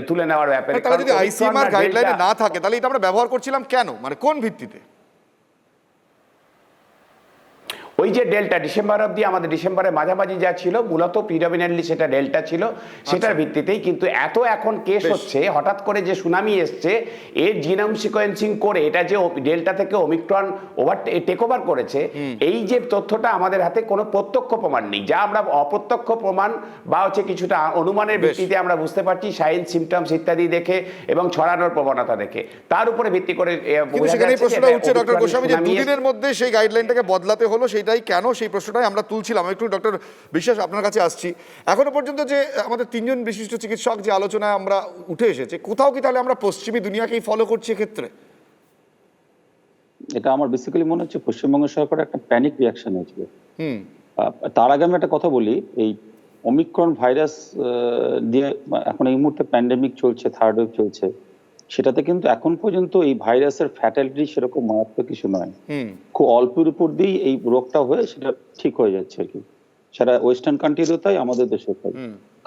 তুলে নেওয়ার ব্যাপারে। তাহলে যদি আইসিএমআর গাইডলাইনে না থাকে তাহলে এটা আমরা ব্যবহার করছিলাম কেন, মানে কোন ভিত্তিতে? ওই যে ডেল্টা ডিসেম্বর অবধি, আমাদের ডিসেম্বরের মাঝামাঝি যা ছিল মূলত প্রিডমিনেন্টলি সেটা ডেল্টা ছিল, সেটার ভিত্তিতেই। কিন্তু এত এখন কেস হচ্ছে, হঠাৎ করে যে সুনামি এসছে, এর জিনোম সিকোয়েন্সিং করে এটা যে ডেল্টা থেকে ওমিক্রন টেক ওভার করেছে, এই যে তথ্যটা আমাদের হাতে কোনো প্রত্যক্ষ প্রমাণ নেই, যা আমরা অপ্রত্যক্ষ প্রমাণ বা হচ্ছে কিছুটা অনুমানের ভিত্তিতে আমরা বুঝতে পারছি, সাইন সিমটমস ইত্যাদি দেখে এবং ছড়ানোর প্রবণতা দেখে, তার উপরে ভিত্তি করে প্রশ্নটা উঠছে ডক্টর গোস্বামী যে দুদিনের মধ্যে সেই গাইডলাইনটাকে বদলাতে হলো, সেটাই কেন, সেই প্রশ্নটাই আমরা তুলছিলাম। একটু ডক্টর বিশ্বাস আপনার কাছে আসছি। এখনো পর্যন্ত যে আমাদের 3 জন বিশিষ্ট চিকিৎসক যে আলোচনায় আমরা উঠে এসেছে, কোথাও কি তাহলে আমরা পশ্চিমী দুনিয়াকেই ফলো করছি এক্ষেত্রে? এটা আমার বেসিক্যালি মনে হচ্ছে পশ্চিমবঙ্গ সরকারের একটা প্যানিক রিয়াকশন হয়েছিল। তার আগে আমি একটা কথা বলি, এই ওমিক্রন ভাইরাস দিয়ে এখন এই মুহূর্তে প্যান্ডেমিক চলছে, 3rd ওয়েভ চলছে, সেটাতে কিন্তু এখন পর্যন্ত এই ভাইরাসের ফ্যাটালিটি সেরকম মারাত্মক কিছু নয়। খুব অল্পের উপর দিয়েই এই রোগটা হয়ে সেটা ঠিক হয়ে যাচ্ছে আর কি। সেটা ওয়েস্টার্ন কান্ট্রিরও তাই, আমাদের দেশেও তাই।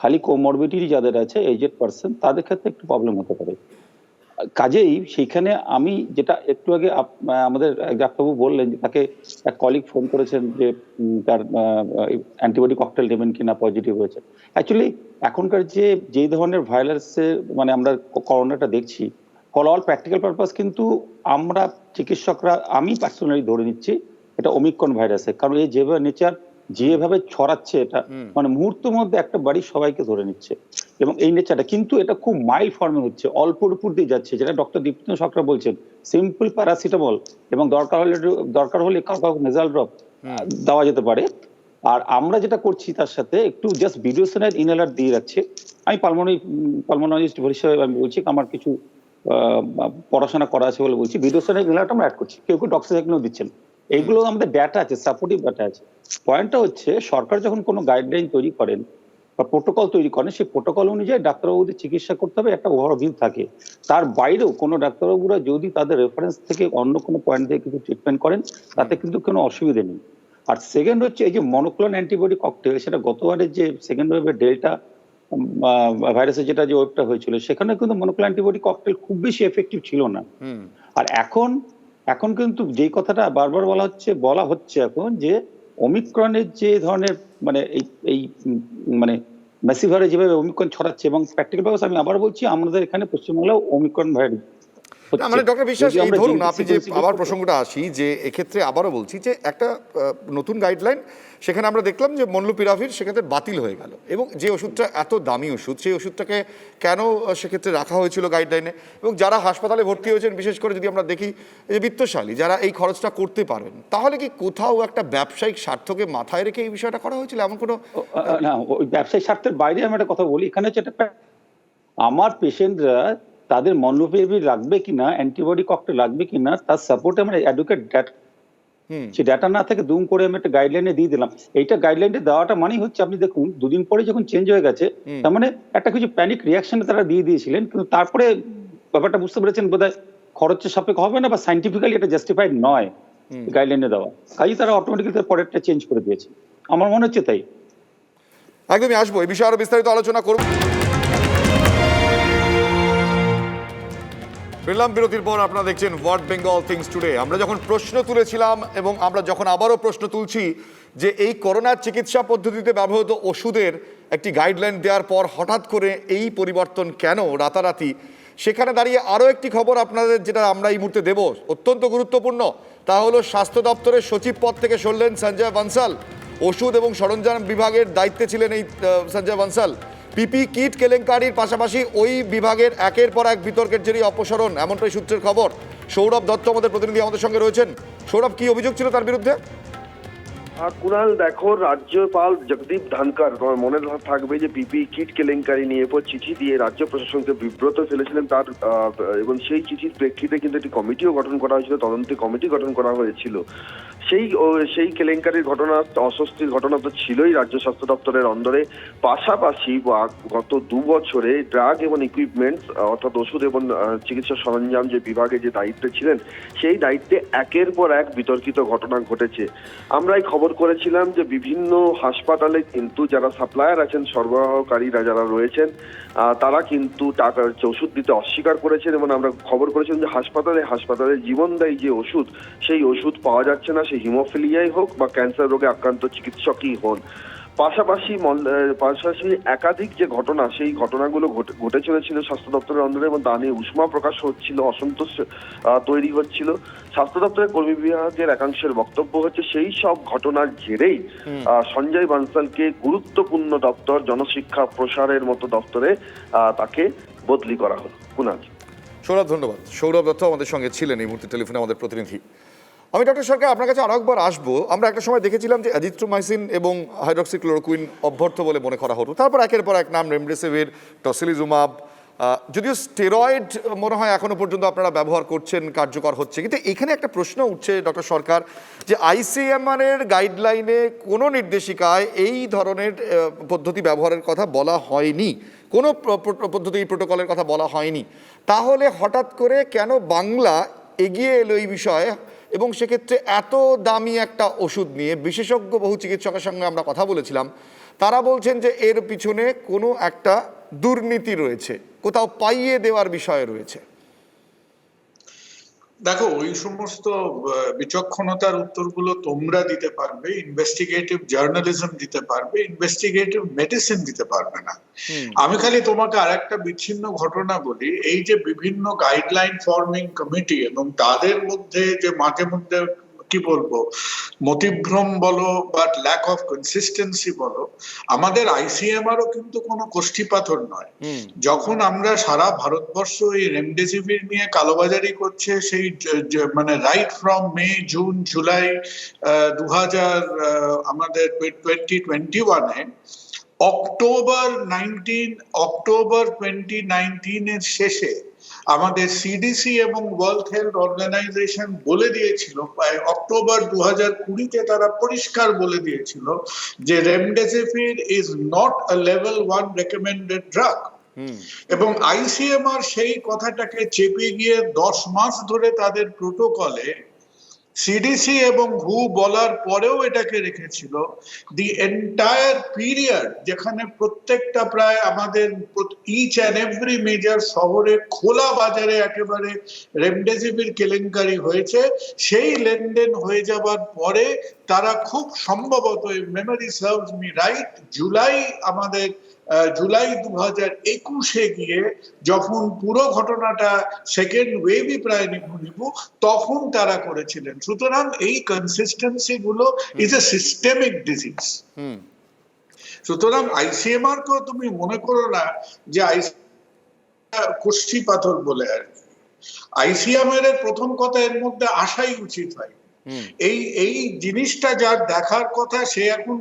খালি কোমরবিডিটি যাদের আছে, এজেড পার্সন, তাদের ক্ষেত্রে একটু প্রবলেম হতে পারে। কাজেই সেইখানে আমি যেটা একটু আগে আমাদের ডাক্তারবাবু বললেন যে তাকে এক কলিগ ফোন করেছেন যে তার অ্যান্টিবডি ককটেল নেবেন কিনা, পজিটিভ হয়েছে। অ্যাকচুয়ালি এখনকার যে ধরনের ভাইরাসের মানে আমরা করোনাটা দেখছি, ফর অল প্র্যাকটিক্যাল পারপাস কিন্তু আমরা চিকিৎসকরা, আমি পার্সোনালি ধরে নিচ্ছি এটা ওমিক্রন ভাইরাসের, কারণ এই যেভাবে নেচার, যেভাবে ছড়াচ্ছে এটা, মানে মুহূর্তের মধ্যে একটা বাড়ি সবাইকে ধরে নিচ্ছে, এবং এই নেচারটা কিন্তু এটা খুব মাইল্ড ফর্মে হচ্ছে, অল্পর উপর দিয়ে যাচ্ছে, যেটা ডক্টর দীপ্তেন্দ্র সরকার বলছেন সিম্পল প্যারাসিটামল এবং দরকার হলে কাউ নেজাল ড্রপ দেওয়া যেতে পারে। আর আমরা যেটা করছি তার সাথে একটু জাস্ট বিডিওসিনাইড ইনহেলার দিয়ে রাখছি। আমি পালমোনলজিস্ট হিসেবে আমি বলছি, আমার কিছু পড়াশোনা করা আছে বলে বলছি, বিডিওসিনাইড ইনহেলারটা আমরা অ্যাড করছি, কেউ ডক্সিসাইক্লিনও দিচ্ছেন। এইগুলো আমাদের ডাটা আছে, সাপোর্টিভ ডাটা আছে। পয়েন্টটা হচ্ছে সরকার যখন কোনো গাইডলাইন তৈরি করেন বা প্রোটোকল তৈরি করেন, সেই প্রোটোকল অনুযায়ী ডাক্তারবাবুদের চিকিৎসা করতে হবে, একটা ওভারভিউ থাকে। তার বাইরেও কোনো ডাক্তারবাবুরা যদি তাদের রেফারেন্স থেকে অন্য কোনো পয়েন্ট দিয়ে কিছু ট্রিটমেন্ট করেন, তাতে কিন্তু কোনো অসুবিধা নেই। আর সেকেন্ড হচ্ছে এই যে মনোক্লোনাল অ্যান্টিবডি ককটেল, সেটা গতবারের যে সেকেন্ড ওয়েভের ডেল্টা ভাইরাসের যেটা যে ওয়েভটা হয়েছিল, সেখানে কিন্তু মনোক্লোনাল অ্যান্টিবডি ককটেল খুব বেশি এফেক্টিভ ছিল না। আর এখন কিন্তু যে কথাটা বারবার বলা হচ্ছে এখন, যে ওমিক্রনের যে ধরনের মানে এই মানে ম্যাসিভ হারে যেভাবে ওমিক্রন ছড়াচ্ছে, এবং প্র্যাকটিক্যাল ভাবে আমি আবার বলছি, আমাদের এখানে পশ্চিমবাংলাও ওমিক্রন ভাইরাস মানে ডক্টর বিশ্বাস, এই ধরুন আপনি যে আবার প্রসঙ্গটা আসি, যে এক্ষেত্রে আবারও বলছি যে একটা নতুন গাইডলাইন, সেখানে আমরা দেখলাম যে মনলুপিরাভির সেক্ষেত্রে বাতিল হয়ে গেল, এবং যে ওষুধটা এত দামি ওষুধ, সেই ওষুধটাকে কেন সেক্ষেত্রে রাখা হয়েছিল গাইডলাইনে? এবং যারা হাসপাতালে ভর্তি হয়েছেন, বিশেষ করে যদি আমরা দেখি যে বিত্তশালী যারা এই খরচটা করতে পারবেন, তাহলে কি কোথাও একটা ব্যবসায়িক স্বার্থকে মাথায় রেখে এই বিষয়টা করা হয়েছিল? এমন কোনো না, ওই ব্যবসায়িক স্বার্থের বাইরে আমি একটা কথা বলি, এখানে হচ্ছে আমার পেশেন্টরা তাদের মনলুপিরাভির লাগবে কিনা, অ্যান্টিবডি ককটেল লাগবে কিনা, তার সাপোর্টে আমরা অ্যাডভোকেট ডাটা, সেই ডাটা না থেকে দুম করে আমি একটা গাইডলাইনে দিয়ে দিলাম। এইটা গাইডলাইনে দেওয়াটা মানেই হচ্ছে, আপনি দেখুন 2 দিন পরে যখন চেঞ্জ হয়ে গেছে, তার মানে একটা কিছু প্যানিক রিয়াকশন তারা দিয়ে দিয়েছিলেন, কিন্তু তারপরে ব্যাপারটা বুঝতে পেরেছেন বোধহয় খরচের সাপেক্ষ হবে না, বা সাইন্টিফিক্যালি এটা জাস্টিফাইড নয় গাইডলাইনে দেওয়া, কাজেই তারা অটোমেটিক্যালি পরেরটা চেঞ্জ করে দিয়েছে, আমার মনে হচ্ছে তাই। একদমই আসবো, এই বিষয়ে আরো বিস্তারিত আলোচনা করব। ফিরলাম বিরতির পর, আপনারা দেখছেন হোয়াট বেঙ্গল থিংস টুডে। আমরা যখন প্রশ্ন তুলেছিলাম এবং আমরা যখন আবারও প্রশ্ন তুলছি যে এই করোনার চিকিৎসা পদ্ধতিতে ব্যবহৃত ওষুধের একটি গাইডলাইন দেওয়ার পর হঠাৎ করে এই পরিবর্তন কেন রাতারাতি, সেখানে দাঁড়িয়ে আরও একটি খবর আপনাদের, যেটা আমরা এই মুহূর্তে দেব, অত্যন্ত গুরুত্বপূর্ণ। তা হলো স্বাস্থ্য দপ্তরের সচিব পদ থেকে সরলেন সঞ্জয় বানসাল। ওষুধ এবং সরঞ্জাম বিভাগের দায়িত্বে ছিলেন এই সঞ্জয় বানসাল। পিপি কিট কেলেঙ্কারির পাশাপাশি ওই বিভাগের একের পর এক বিতর্কের জেরেই অপসারণ, এমনটাই সূত্রের খবর। সৌরভ দত্ত আমাদের প্রতিনিধি আমাদের সঙ্গে রয়েছেন। সৌরভ, কি অভিযোগ ছিল তার বিরুদ্ধে? কুণাল দেখো, রাজ্যপাল জগদীপ ধনকর, তোমার মনে থাকবে যে পিপি কিট কেলেঙ্কারি নিয়ে এরপর চিঠি দিয়ে রাজ্য প্রশাসনকে বিব্রত ফেলেছিলেন তার, এবং সেই চিঠির প্রেক্ষিতে কিন্তু একটি কমিটিও গঠন করা হয়েছিল, তদন্তে কমিটি গঠন করা হয়েছিল। সেই কেলেঙ্কারির ঘটনা, অস্বস্তির ঘটনা তো ছিলই রাজ্য স্বাস্থ্য দপ্তরের অন্দরে। পাশাপাশি গত 2 বছরে ড্রাগ এবং ইকুইপমেন্টস অর্থাৎ ওষুধ এবং চিকিৎসা সরঞ্জাম যে বিভাগে যে দায়িত্বে ছিলেন, সেই দায়িত্বে একের পর এক বিতর্কিত ঘটনা ঘটেছে। আমরা এই খবর করেছিলাম যে বিভিন্ন হাসপাতালে কিন্তু যারা সাপ্লায়ার আছেন, সরবরাহকারীরা যারা রয়েছেন, তারা কিন্তু টাকা ওষুধ দিতে অস্বীকার করেছেন, এবং আমরা খবর করেছিলাম যে হাসপাতালে জীবনদায়ী যে ওষুধ, সেই ওষুধ পাওয়া যাচ্ছে না, সেই হিমোফিলিয়াই হোক বা ক্যান্সার রোগে আক্রান্ত চিকিৎসকই হন। পাশাপাশি একাধিক যে ঘটনা, সেই ঘটনাগুলো ঘটে চলেছিল স্বাস্থ্য দপ্তরের অন্দরে, এবং তা নিয়ে উষ্মা প্রকাশ হচ্ছিল, অসন্তোষ তৈরি হচ্ছিল। স্বাস্থ্য দপ্তরের কর্মী বিভাগের একাংশের বক্তব্য হচ্ছে সেই সব ঘটনার জেরেই সঞ্জয় বানসালকে গুরুত্বপূর্ণ দপ্তর, জনশিক্ষা প্রসারের মতো দপ্তরে তাকে বদলি করা হলো। কুণাল। সৌরভ, ধন্যবাদ। সৌরভ দত্ত আমাদের সঙ্গে ছিলেন এই মুহূর্তে টেলিফোনে, আমাদের প্রতিনিধি। আমি ডক্টর সরকার আপনার কাছে আরো একবার আসবো। আমরা একটা সময় দেখেছিলাম যে অ্যাজিথ্রোমাইসিন এবং হাইড্রক্সিক্লোরোকুইন অভ্যর্থ বলে মনে করা হতো, তারপর একের পর এক নাম রেমডেসিভির, টসিলিজুমাব, যদিও স্টেরয়েড মনে হয় এখনো পর্যন্ত আপনারা ব্যবহার করছেন, কার্যকর হচ্ছে। কিন্তু এখানে একটা প্রশ্ন উঠছে ডক্টর সরকার, যে ICMR এর গাইডলাইনে কোনো নির্দেশিকায় এই ধরনের পদ্ধতি ব্যবহারের কথা বলা হয়নি, কোনো পদ্ধতি প্রোটোকলের কথা বলা হয়নি। তাহলে হঠাৎ করে কেন বাংলা এগিয়ে এলো এই বিষয়ে, এবং সেক্ষেত্রে এত দামি একটা ওষুধ নিয়ে বিশেষজ্ঞ বহু চিকিৎসকের সঙ্গে আমরা কথা বলেছিলাম, তারা বলছেন যে এর পিছনে কোনো একটা দুর্নীতি রয়েছে, কোথাও পাইয়ে দেওয়ার বিষয় রয়েছে। দেখো, ওই সমস্ত বিচক্ষণতার উত্তরগুলো তোমরা দিতে পারবে, ইনভেস্টিগেটিভ জার্নালিজম দিতে পারবে, ইনভেস্টিগেটিভ মেডিসিন দিতে পারবে না। আমি খালি তোমাকে আরেকটা বিচ্ছিন্ন ঘটনা বলি। এই যে বিভিন্ন গাইডলাইন ফর্মিং কমিটি এবং তাদের মধ্যে যে মাঝে মধ্যে কি বলবো মতিভ্রম বলো বা ল্যাক অফ কনসিস্টেন্সি বলো, আমাদের ICMR ও কিন্তু কোনো কোষ্ঠী পাথর নয়। যখন আমরা সারা ভারতবর্ষ এই রেমডেসিভির নিয়ে কালোবাজারি করছে, সেই মানে right from May, June, July 2000 আমাদের 2021-এ অক্টোবর 2019 এর শেষে আমাদের সিডিসি এবং ওয়ার্ল্ড হেলথ অর্গানাইজেশন বলে দিয়েছিল, অক্টোবর 2020-তে তারা পরিষ্কার বলে দিয়েছিল যে remdesivir is not a level 1 recommended drug. এবং ICMR সেই কথাটাকে চেপে গিয়ে 10 মাস ধরে তাদের প্রোটোকলে সিডিসি এবং হু বলার পরেও এটাকে রেখেছিল। দি এন্টায়ার পিরিয়ড যেখানে প্রত্যেকটা প্রায় আমাদের ইচ অ্যান্ড এভরি মেজর শহরে খোলা বাজারে একেবারে রেমডেসিভির কেলেঙ্কারি হয়েছে, সেই লেনদেন হয়ে যাবার পরে তারা খুব সম্ভবত, memory serves me right, July 2021-এ গিয়ে যখন পুরো ঘটনাটা সেকেন্ড ওয়েভই প্রায় নিভু তখন তারা করেছিলেন। সুতরাং এই কনসিস্টেন্সি গুলো ইজ এ সিস্টেমিক ডিজিজ। সুতরাং ICMR কেও তুমি মনে করো না যে কোষ্ঠী পাথর বলে আর কি। ICMR এর প্রথম কথা এর মধ্যে আসাই উচিত হয়। এই জিনিসটা যার দেখার কথা, সে এখন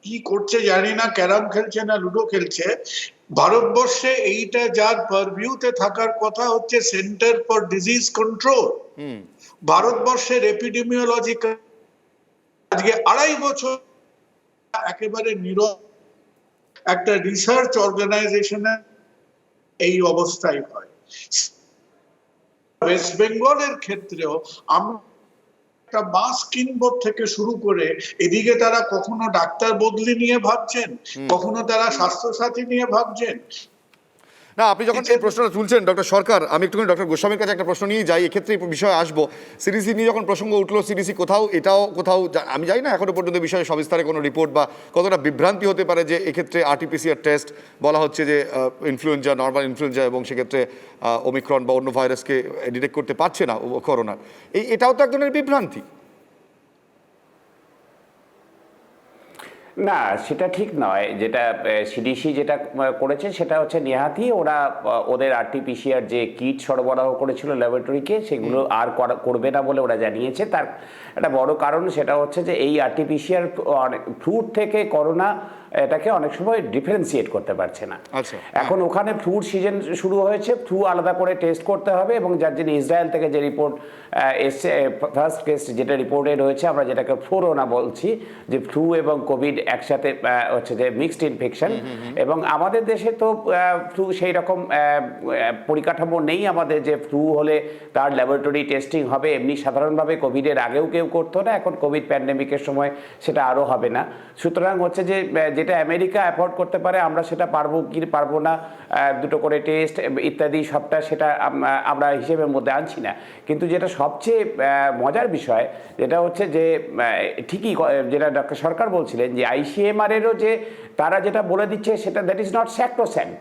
কি করছে জানি না, ক্যারাম খেলছে না লুডো খেলছে। ভারতবর্ষে এইটা যার পারভিউতে থাকার কথা হচ্ছে সেন্টার ফর ডিজিজ কন্ট্রোল। ভারতবর্ষের এপিডেমিওলজিক্যাল আজকে 2.5 বছর একেবারে নীরব একটা রিসার্চ অর্গানাইজেশনের এই অবস্থাই হয়। ওয়েস্ট বেঙ্গলের ক্ষেত্রেও আমরা মাস্ক কিনবো থেকে শুরু করে এদিকে তারা কখনো ডাক্তার বদলি নিয়ে ভাবছেন, কখনো তারা স্বাস্থ্যসাথী নিয়ে ভাবছেন। না, আপনি যখন এই প্রশ্নটা তুলছেন ডক্টর সরকার, আমি একটুখানি ডক্টর গোস্বামীর কাছে একটা প্রশ্ন নিয়ে যাই, এক্ষেত্রে এই বিষয়ে আসবো। সিডিসি নিয়ে যখন প্রসঙ্গ উঠলো, সিডিসি কোথাও আমি জানি না এখনো পর্যন্ত বিষয়ে সবিস্তারে কোনো রিপোর্ট বা কতটা বিভ্রান্তি হতে পারে যে এক্ষেত্রে RT-PCR টেস্ট বলা হচ্ছে যে ইনফ্লুয়েঞ্জা, নর্মাল ইনফ্লুয়েঞ্জা, এবং সেক্ষেত্রে ওমিক্রন বা অন্য ভাইরাসকে ডিটেক্ট করতে পারছে না করোনার। এটাও তো এক ধরনের বিভ্রান্তি। না, সেটা ঠিক নয়। যেটা সিডিসি যেটা করেছে সেটা হচ্ছে নেহাতি ওরা ওদের আরটিপিসিআর যে কিট সরবরাহ করেছিল ল্যাবরেটরিকে সেগুলো আর করবে না বলে ওরা জানিয়েছে। তার একটা বড় কারণ সেটা হচ্ছে যে এই আরটিপিসিআর ফ্লুর থেকে করোনা এটাকে অনেক সময় ডিফারেন্সিয়েট করতে পারছে না। আচ্ছা, এখন ওখানে ফ্লুর সিজন শুরু হয়েছে, ফ্লু আলাদা করে টেস্ট করতে হবে, এবং যার জন্য ইসরায়েল থেকে যে রিপোর্ট এসছে, ফার্স্ট কেস যেটা রিপোর্টেড হয়েছে, আমরা যেটাকে ফ্লোরোনা বলছি, যে ফ্লু এবং কোভিড একসাথে হচ্ছে যে মিক্সড ইনফেকশন। এবং আমাদের দেশে তো ফ্লু সেই রকম পরিকাঠামো নেই আমাদের, যে ফ্লু হলে তার ল্যাবরেটরি টেস্টিং হবে। এমনি সাধারণভাবে কোভিডের আগেও কেউ করতো না, এখন কোভিড প্যান্ডেমিকের সময় সেটা আরও হবে না। সুতরাং হচ্ছে যে যেটা আমেরিকা অ্যাফোর্ড করতে পারে আমরা সেটা পারবো কি পারবো না, দুটো করে টেস্ট ইত্যাদি সবটা সেটা আমরা হিসেবের মধ্যে আনছি না। কিন্তু যেটা সবচেয়ে মজার বিষয় যেটা হচ্ছে যে ঠিকই যেটা ডক্টর সরকার বলছিলেন যে আইসিএমআর-এরও যে তারা যেটা বলে দিচ্ছে সেটা দ্যাট ইজ নট স্যাক্রোস্যান্ট।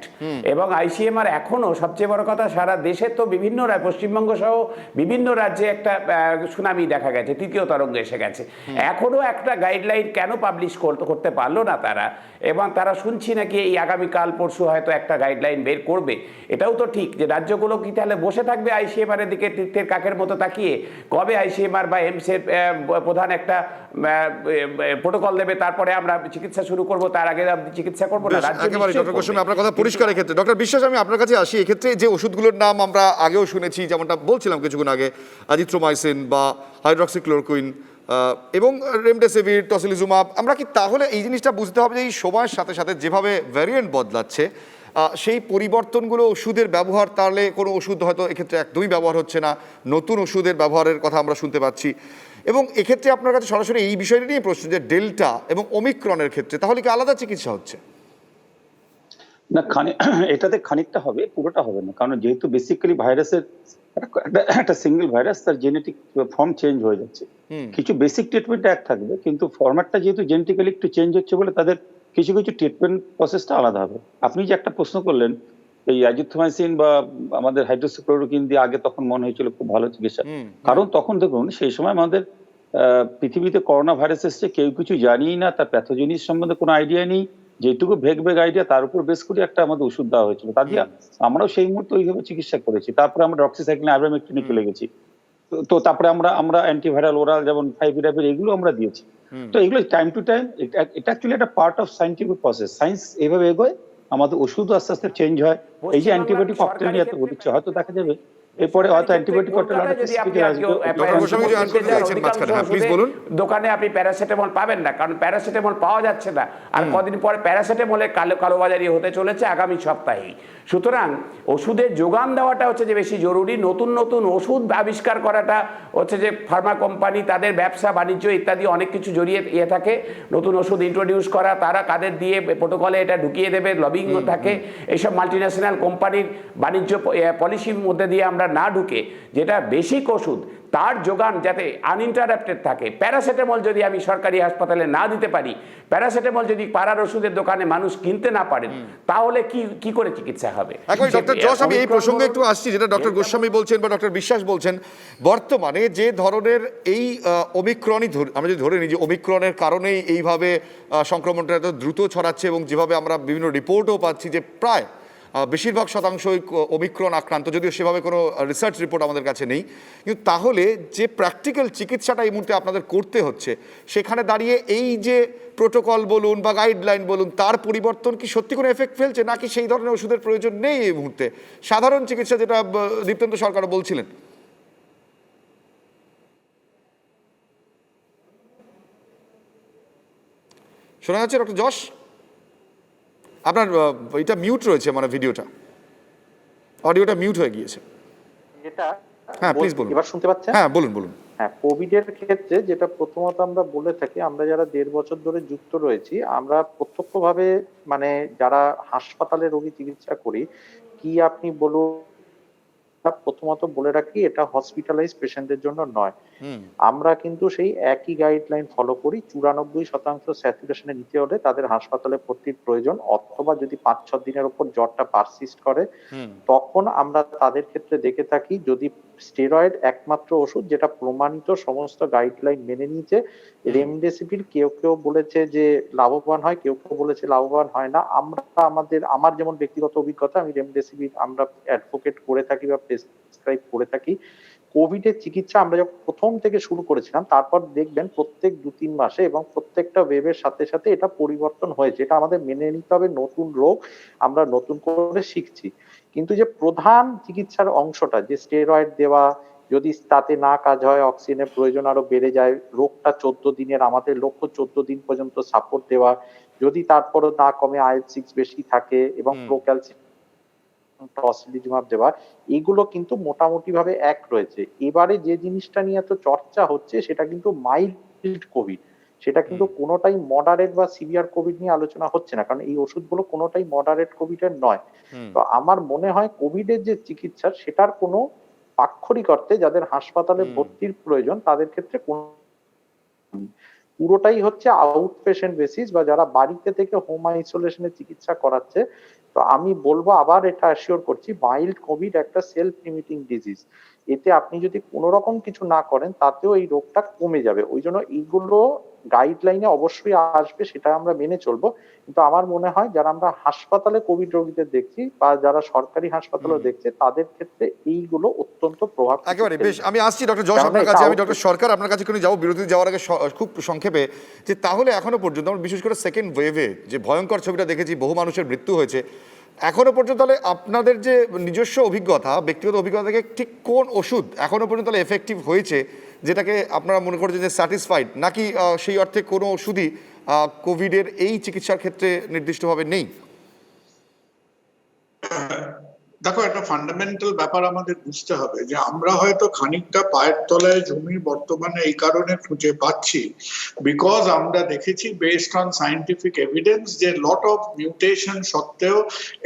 এবং আইসিএমআর এখনও সবচেয়ে বড় কথা, সারা দেশে তো বিভিন্ন পশ্চিমবঙ্গ সহ বিভিন্ন রাজ্যে একটা সুনামি দেখা গেছে, তৃতীয় তরঙ্গ এসে গেছে। এখনও একটা গাইডলাইন কেন পাবলিশ করতে পারলো না তারা? এবং তারা শুনছি নাকি এই আগামীকাল পরশু হয়তো একটা গাইডলাইন বের করবে। এটাও তো ঠিক যে রাজ্যগুলো কি তাহলে বসে থাকবে আইসিএমআর-এর দিকে তীর্থের কাকের মতো তাকিয়ে? কবে আইসিএমআর বা এমসের প্রধান একটা প্রোটোকল দেবে, তারপরে আমরা চিকিৎসা শুরু করব, তার আগে চিকিৎসা করবো না? একেবারে ডক্টর গোস্বামী, আপনার কথা পরিষ্কার। ক্ষেত্রে ডক্টর বিশ্বাস, আমি আপনার কাছে আসি। এক্ষেত্রে যে ওষুধগুলোর নাম আমরা আগেও শুনেছি, যেমনটা বলছিলাম কিছুক্ষণ আগে, আজিথ্রোমাইসিন বা হাইড্রক্সিক্লোরকুইন এবং রেমডেসিভির, টসিলিজুমাব, আমরা কি তাহলে এই জিনিসটা বুঝতে হবে যে এই সময়ের সাথে সাথে যেভাবে ভ্যারিয়েন্ট বদলাচ্ছে সেই পরিবর্তনগুলো ওষুধের ব্যবহার, তাহলে কোনো ওষুধ হয়তো এক্ষেত্রে একদমই ব্যবহার হচ্ছে না, নতুন ওষুধের ব্যবহারের কথা আমরা শুনতে পাচ্ছি। এবং এক্ষেত্রে আপনার কাছে সরাসরি এই বিষয়টি নিয়ে প্রশ্ন যে ডেল্টা এবং ওমিক্রনের ক্ষেত্রে তাহলে কি আলাদা চিকিৎসা হচ্ছে? না, এটাতে খানিকটা হবে, পুরোটা হবে না। কারণ যেহেতু বেসিক্যালি ভাইরাসের একটা সিঙ্গেল ভাইরাস, তার জেনেটিক ফর্ম চেঞ্জ হয়ে যাচ্ছে। কিছু বেসিক ট্রিটমেন্ট এক থাকবে, কিন্তু ফরম্যাটটা যেহেতু জেনেটিক্যালি একটু চেঞ্জ হচ্ছে বলে তাদের কিছু কিছু ট্রিটমেন্ট প্রসেসটা আলাদা হবে। আপনি যে একটা প্রশ্ন করলেন, এই অ্যাজিথ্রোমাইসিন বা আমাদের হাইড্রোক্সিক্লোরোকুইন দিয়ে আগে তখন মনে হয়েছিল খুব ভালো চিকিৎসা, কারণ তখন দেখুন সেই সময় আমাদের পৃথিবীতে করোনা ভাইরাস এসছে, কেউ কিছু জানিই না, তার প্যাথোজেনিস সম্বন্ধে কোনো আইডিয়া নেই। যেটুকু ভেগ আইডিয়া তার উপর বেশ করে একটা আমাদের ওষুধ দেওয়া হয়েছিল, তা দিয়ে আমরাও সেই মুহূর্তে ওইভাবে চিকিৎসা করেছি। তারপরে আমরা ডক্সিসাইক্লিন, আইভারমেকটিনে চলে গেছি। তো তারপরে আমরা অ্যান্টিভাইরাল ওরাল যেমন ফাইভিরাপির এগুলো আমরা দিয়েছি। তো এগুলো টাইম টু টাইম, এটা অ্যাকচুয়ালি একটা part of scientific process. Science এইভাবে এগোয়, আমাদের ওষুধও আস্তে আস্তে চেঞ্জ হয়। এই যে অ্যান্টিবায়োটিক ককটেল নিয়ে এত বলছে, হয়তো দেখা যাবে এরপরে হয়তো অ্যান্টিবায়োটিক ককটেল দোকানে আপনি প্যারাসিটামল পাবেন না, কারণ প্যারাসিটামল পাওয়া যাচ্ছে না। আর কদিন পরে প্যারাসিটামলের কালোবাজারি হতে চলেছে আগামী সপ্তাহেই। সুতরাং ওষুধের যোগান দেওয়াটা হচ্ছে যে বেশি জরুরি। নতুন নতুন ওষুধ আবিষ্কার করাটা হচ্ছে যে ফার্মা কোম্পানি তাদের ব্যবসা বাণিজ্য ইত্যাদি অনেক কিছু জড়িয়ে থাকে। নতুন ওষুধ ইন্ট্রোডিউস করা, তারা কাদের দিয়ে প্রোটোকলে এটা ঢুকিয়ে দেবে, লবিং থাকে। এইসব মাল্টিন্যাশনাল কোম্পানির বাণিজ্য পলিসির মধ্যে দিয়ে আমরা না ঢুকে যেটা বেসিক ওষুধ তার যোগান যাতে আনইন্টারাপ্টেড থাকে। প্যারাসিটামল যদি আমি সরকারি হাসপাতালে না দিতে পারি, প্যারাসিটামল যদি পাড়ার ওষুধের দোকানে মানুষ কিনতে না পারেন, তাহলে কি করে চিকিৎসা হবে? ডক্টর জশ, আমি এই প্রসঙ্গে একটু আসছি, যেটা ডক্টর গোস্বামী বলছেন বা ডক্টর বিশ্বাস বলছেন, বর্তমানে যে ধরনের এই ওমিক্রনই আমরা যদি ধরে নিই যে ওমিক্রনের কারণেই এইভাবে সংক্রমণটা এত দ্রুত ছড়াচ্ছে, এবং যেভাবে আমরা বিভিন্ন রিপোর্টও পাচ্ছি যে প্রায় বেশিরভাগ শতাংশই ওমিক্রন আক্রান্ত, যদিও সেভাবে কোনো রিসার্চ রিপোর্ট আমাদের কাছে নেই। কিন্তু তাহলে যে প্র্যাকটিক্যাল চিকিৎসাটা এই মুহূর্তে আপনাদের করতে হচ্ছে, সেখানে দাঁড়িয়ে এই যে প্রোটোকল বলুন বা গাইডলাইন বলুন, তার পরিবর্তন কি সত্যি কোনো এফেক্ট ফেলছে, নাকি সেই ধরনের ওষুধের প্রয়োজন নেই এই মুহূর্তে? সাধারণ চিকিৎসা যেটা দীপ্তেন্দু সরকার বলছিলেন। শোনা যাচ্ছে ডক্টর জশ? আপনার এটা মিউট রয়েছে, মানে ভিডিওটা, অডিওটা মিউট হয়ে গিয়েছে। এটা হ্যাঁ প্লিজ বলুন। এবার শুনতে পাচ্ছেন? হ্যাঁ বলুন। হ্যাঁ, কোভিড এর ক্ষেত্রে যেটা প্রথমত আমরা বলে থাকি, আমরা যারা 1.5 বছর ধরে যুক্ত রয়েছি, আমরা প্রত্যক্ষভাবে মানে যারা হাসপাতালে রোগী চিকিৎসা করি, কি আপনি বলুন, প্রথমত বলে রাখি এটা হসপিটালাইজ পেশেন্টদের জন্য নয়। আমরা কিন্তু সেই একই গাইডলাইন ফলো করি। 94% স্যাচুরেশনে নিতে হলে তাদের হাসপাতালে ভর্তির প্রয়োজন, অথবা যদি 5-6 দিনের উপর জ্বরটা পারসিস্ট করে, তখন আমরা তাদের ক্ষেত্রে দেখে থাকি যদি স্টেরয়েড একমাত্র ওষুধ যেটা প্রমাণিত, সমস্ত গাইডলাইন মেনে নিয়েছে। রেমডেসিভির কেউ কেউ বলেছে যে লাভবান হয়, কেউ কেউ বলেছে লাভবান হয় না। আমার যেমন ব্যক্তিগত অভিজ্ঞতা, আমি রেমডেসিভির আমরা অ্যাডভোকেট করে থাকি বা প্রেসক্রাইব করে থাকি। কোভিড এর চিকিৎসা আমরা যখন প্রথম থেকে শুরু করেছিলাম, তারপর দেখবেন প্রত্যেক 2-3 মাসে এবং প্রত্যেকটা ওয়েভের সাথে সাথে এটা পরিবর্তন হয়েছে। এটা আমাদের মেনে নিতে হবে, নতুন রোগ আমরা নতুন করে শিখছি। কিন্তু যে প্রধান চিকিৎসার অংশটা, যে স্টেরয়েড দেওয়া, যদি তাতে না কাজ হয় অক্সিজেনের প্রয়োজন আরো বেড়ে যায়, রোগটা 14 দিনের, আমাদের লক্ষ্য 14 দিন পর্যন্ত সাপোর্ট দেওয়া, যদি তারপরও না কমে IL-6 বেশি থাকে এবং প্রোক্যালসিয়াম টসিলিজুমাব দেওয়া, এগুলো কিন্তু মোটামুটি ভাবে এক রয়েছে। এবারে যে জিনিসটা নিয়ে এত চর্চা হচ্ছে সেটা কিন্তু মাইল্ড কোভিড, সেটা কিন্তু কোনোটাই মডারেট বা সিভিয়ার কোভিড নিয়ে আলোচনা হচ্ছে না, কারণ এই ওষুধগুলো কোনোটাই মডারেট কোভিড এর নয়। তো আমার মনে হয় কোভিড এর যে চিকিৎসা সেটার কোনো আক্ষরিক অর্থে যাদের হাসপাতালে ভর্তির প্রয়োজন তাদের ক্ষেত্রে কোন, পুরোটাই হচ্ছে আউট পেশেন্ট বেসিস বা যারা বাড়িতে থেকে হোম আইসোলেশনে চিকিৎসা করাচ্ছে। তো আমি বলবো, আবার এটা অ্যাসিওর করছি, মাইল্ড কোভিড একটা সেলফ লিমিটিং ডিজিজ। এতে আপনি যদি কোনো রকম কিছু না করেন তাতেও এই রোগটা কমে যাবে। ওই জন্য এইগুলো গাইডলাইনে অবশ্যই আসবে, সেটা আমরা মেনে চলবো। কিন্তু আমার মনে হয় যারা আমরা হাসপাতালে কোভিড রোগীদের দেখছি বা যারা সরকারি হাসপাতালে দেখছে, তাদের ক্ষেত্রে এইগুলো অত্যন্ত প্রভাব। একেবারে বেশ, আমি আসছি ডক্টর যশ আপনার কাছে। আমি ডক্টর সরকার আপনার কাছে কোনো যাবো, বিরতি যাওয়ার আগে খুব সংক্ষেপে, যে তাহলে এখনো পর্যন্ত আমরা বিশেষ করে সেকেন্ড ওয়েভে যে ভয়ঙ্কর ছবিটা দেখেছি, বহু মানুষের মৃত্যু হয়েছে, এখনো পর্যন্ত তাহলে আপনাদের যে নিজস্ব অভিজ্ঞতা, ব্যক্তিগত অভিজ্ঞতা থেকে ঠিক কোন ওষুধ এখনো পর্যন্ত তাহলে এফেক্টিভ হয়েছে, যেটাকে আপনারা মনে করছেন যে স্যাটিসফাইড, নাকি সেই অর্থে কোনো ওষুধই কোভিডের এই চিকিৎসার ক্ষেত্রে নির্দিষ্টভাবে নেই? দেখো, একটা ফান্ডামেন্টাল ব্যাপার আমাদের বুঝতে হবে যে আমরা হয়তো খানিকটা পায়ের তলায় জমি বর্তমানে এই কারণে খুঁজে পাচ্ছি, বিকজ আমরা দেখেছি বেসড অন সায়েন্টিফিক এভিডেন্স যে লট অফ মিউটেশন সত্ত্বেও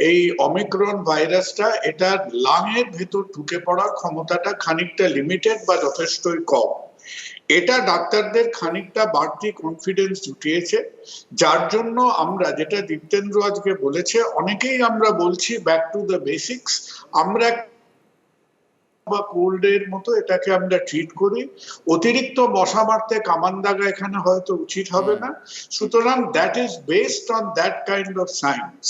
এই অমিক্রন ভাইরাসটা এটার লাংয়ের ভেতর ঢুকে পড়ার ক্ষমতাটা খানিকটা লিমিটেড বা যথেষ্টই কম। এটা ডাক্তারদের খানিকটা বাড়তি কনফিডেন্স জুটিয়েছে, যার জন্য আমরা, যেটা দীপ্তেন্দ্র আজকে বলেছে, অনেকেই আমরা বলছি ব্যাক টু দ্য বেসিক্স। আমরা বা কোল্ডের মতো এটাকে আমরা ট্রিট করি, অতিরিক্ত মশা মারতে কামান দাগা এখানে হয়তো উচিত হবে না। সুতরাং that is based on that kind of science.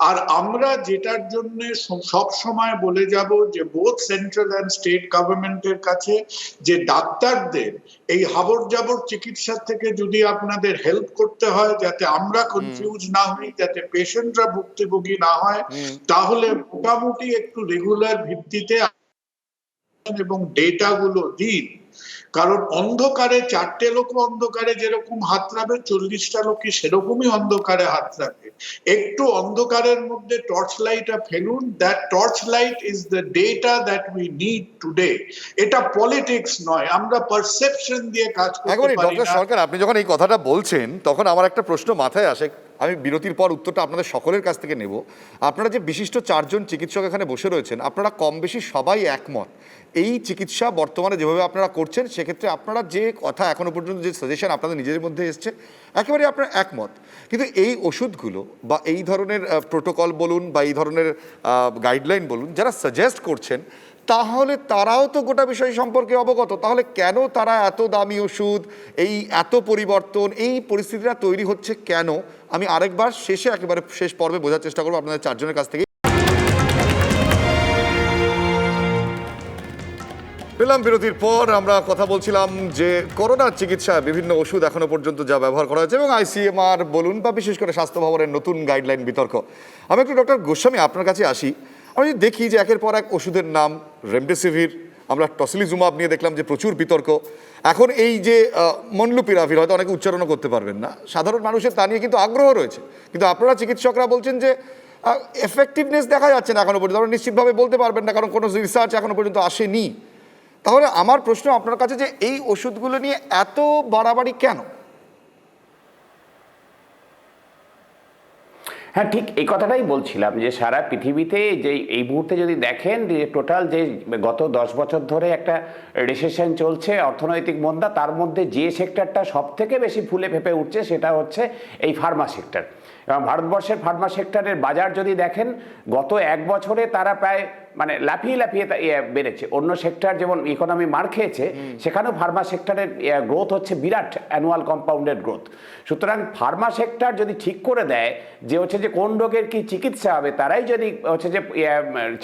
আর আমরা যেটার জন্য সব সময় বলে যাব যে বোথ সেন্ট্রাল অ্যান্ড স্টেট গভর্নমেন্টের কাছে, যে ডাক্তারদের এই হাবর জাবর চিকিৎসার থেকে যদি আপনাদের হেল্প করতে হয় যাতে আমরা কনফিউজ না হই, যাতে পেশেন্টরা ভুক্তভোগী না হয়, তাহলে মোটামুটি একটু রেগুলার ভিত্তিতে এবং ডেটা গুলো দিন। কারণ অন্ধকারে 4টে লোক অন্ধকারে যেরকম হাতড়াবে, 40টা লোকই সেরকমই অন্ধকারে হাতড়াবে। একটু অন্ধকারের মধ্যে টর্চ লাইট ফেলুন। That torch light is the data that we need today. এটা পলিটিক্স নয়, আমরা পারসেপশন দিয়ে কাজ করতে পারি না। ডক্টর সরকার, আপনি যখন এই কথাটা বলছেন তখন আমার একটা প্রশ্ন মাথায় আসে, আমি বিরতির পর উত্তরটা আপনাদের সকলের কাছ থেকে নেব। আপনারা যে বিশিষ্ট 4 জন চিকিৎসক এখানে বসে রয়েছেন, আপনারা কম বেশি সবাই একমত এই চিকিৎসা বর্তমানে যেভাবে আপনারা করছেন, সেক্ষেত্রে আপনারা যে কথা এখনো পর্যন্ত, যে সাজেশন আপনাদের নিজেদের মধ্যে এসছে, একেবারে আপনারা একমত। কিন্তু এই ওষুধগুলো বা এই ধরনের প্রোটোকল বলুন বা এই ধরনের গাইডলাইন বলুন, যারা সাজেস্ট করছেন, তাহলে তারাও তো গোটা বিষয় সম্পর্কে অবগত। তাহলে কেন তারা এত দামি ওষুধ, এই এত পরিবর্তন, এই পরিস্থিতিটা তৈরি হচ্ছে কেন? আমি আরেকবার শেষে, একেবারে শেষ পর্বে বোঝার চেষ্টা করবো আপনাদের 4 জনের কাছ থেকে। পেলাম বিরতির পর আমরা কথা বলছিলাম যে করোনার চিকিৎসায় বিভিন্ন ওষুধ এখনো পর্যন্ত যা ব্যবহার করা হয়েছে এবং ICMR বলুন বা বিশেষ করে স্বাস্থ্য ভবনের নতুন গাইডলাইন বিতর্ক। আমি একটু ডক্টর গোস্বামী আপনার কাছে আসি। আমি দেখি যে একের পর এক ওষুধের নাম, রেমডেসিভির, আমরা টসিলিজুমাব নিয়ে দেখলাম যে প্রচুর বিতর্ক। এখন এই যে মনলুপিরাভির, হয়তো অনেকে উচ্চারণও করতে পারবেন না, সাধারণ মানুষের তা নিয়ে কিন্তু আগ্রহ রয়েছে, কিন্তু আপনারা চিকিৎসকরা বলছেন যে এফেক্টিভনেস দেখা যাচ্ছে না এখনো পর্যন্ত। আপনারা নিশ্চিতভাবে বলতে পারবেন না, কারণ কোনো রিসার্চ এখনো পর্যন্ত আসেনি। তাহলে আমার প্রশ্ন আপনার কাছে যে এই ওষুধগুলো নিয়ে এত বাড়াবাড়ি কেন? হ্যাঁ, ঠিক এই কথাটাই বলছিলাম যে সারা পৃথিবীতে যে এই মুহূর্তে যদি দেখেন যে টোটাল যে গত 10 বছর ধরে একটা রিসেশন চলছে, অর্থনৈতিক মন্দা, তার মধ্যে যে সেক্টরটা সব থেকে বেশি ফুলে ফেঁপে উঠছে সেটা হচ্ছে এই ফার্মা সেক্টর। এবং ভারতবর্ষের ফার্মা সেক্টরের বাজার যদি দেখেন, গত 1 বছরে তারা প্রায় মানে লাফিয়ে লাফিয়ে বেড়েছে। অন্য সেক্টর যেমন ইকোনমি মার খেয়েছে, সেখানেও ফার্মা সেক্টরের গ্রোথ হচ্ছে বিরাট অ্যানুয়াল কম্পাউন্ডেড গ্রোথ। সুতরাং ফার্মা সেক্টর যদি ঠিক করে দেয় যে হচ্ছে যে কোন রোগের কি চিকিৎসা হবে, তারাই যদি হচ্ছে যে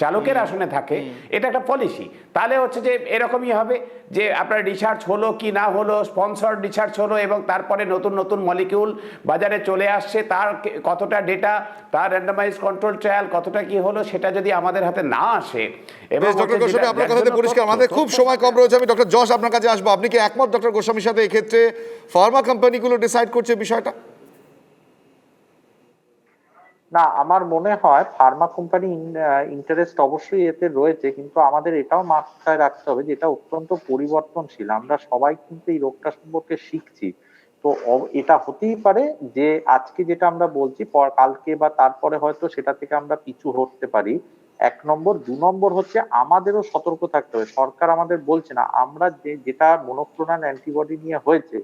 চালকের আসনে থাকে, এটা একটা পলিসি, তাহলে হচ্ছে যে এরকমই হবে যে আপনার রিসার্চ হলো কি না হলো, স্পন্সর্ড রিসার্চ হলো এবং তারপরে নতুন নতুন মলিকিউল বাজারে চলে আসছে, তার কতটা ডেটা, তার র্যান্ডমাইজ কন্ট্রোল ট্রায়াল কতটা কি হলো, সেটা যদি আমাদের হাতে না আসে। এবং ডক্টর গোস্বামী, আপনার কথাতে পরিষ্কার, আমাদের খুব সময় কম রয়েছে। আমি ডক্টর যশ আপনার কাছে আসবো। আপনি কি একমত ডক্টর গোস্বামীর সাথে এক্ষেত্রে ফার্মা কোম্পানিগুলো ডিসাইড করছে বিষয়টা? না, আমার মনে হয় ফার্মা কোম্পানি ইন্টারেস্ট অবশ্যই এতে রয়েছে, কিন্তু আমাদের এটাও মাথায় রাখতে হবে যে এটা অত্যন্ত পরিবর্তনশীল। আমরা সবাই কিন্তু এই রোগটা সম্পর্কে শিখছি। তো এটা হতেই পারে যে আজকে যেটা আমরা বলছি কালকে বা তারপরে হয়তো সেটা থেকে আমরা পিছু হটতে পারি। 1 নম্বর। 2 নম্বর হচ্ছে আমাদেরও সতর্ক থাকতে হবে। সরকার আমাদের বলছে না, আমরা যেটা মনোক্লোনাল অ্যান্টিবডি নিয়ে হয়েছে,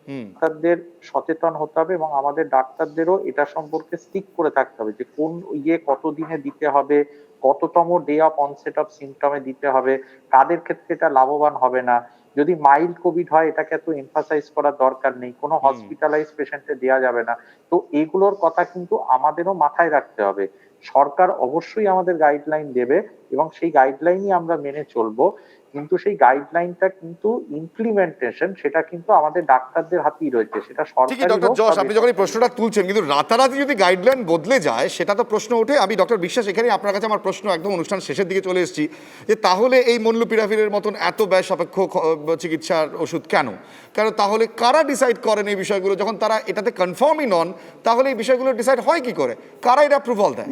ডাক্তারদের সচেতন হতে হবে এবং আমাদের ডাক্তারদেরও এটা সম্পর্কে স্টিক করে থাকতে হবে যে কোন কত দিনে দিতে হবে, কততম ডে অফ অনসেট অফ সিমটমে দিতে হবে, কাদের ক্ষেত্রে এটা লাভবান হবে না। যদি মাইল্ড কোভিড হয় এটাকে এত এমফাসাইজ করার দরকার নেই, কোনো হসপিটালাইজ পেশেন্টে দেওয়া যাবে না। তো এগুলোর কথা কিন্তু আমাদেরও মাথায় রাখতে হবে। সরকার অবশ্যই আমাদের গাইডলাইন দেবে এবং সেই গাইডলাইনই আমরা মেনে চলবো, কিন্তু সেই গাইডলাইনটা কিন্তু ইমপ্লিমেন্টেশন সেটা কিন্তু আমাদের ডাক্তারদের হাতেই রয়েছে। সেটা ঠিকই ডক্টর যশ, আপনি যখন এই প্রশ্নটা তুলছেন, কিন্তু রাতারাতি যদি গাইডলাইন বদলে যায় সেটা তো প্রশ্ন ওঠে। আমি ডক্টর বিশ্বাস এখানে আপনার কাছে আমার প্রশ্ন, একদম অনুষ্ঠান শেষের দিকে চলে এসেছি, যে তাহলে এই মনলুপিরাভিরের মতন এত ব্যয় সাপেক্ষ চিকিৎসার ওষুধ কেন? কারণ তাহলে কারা ডিসাইড করেন এই বিষয়গুলো? যখন তারা এটাতে কনফার্মই নন, তাহলে এই বিষয়গুলো ডিসাইড হয় কি করে? কারা এটা অ্যাপ্রুভাল দেয়?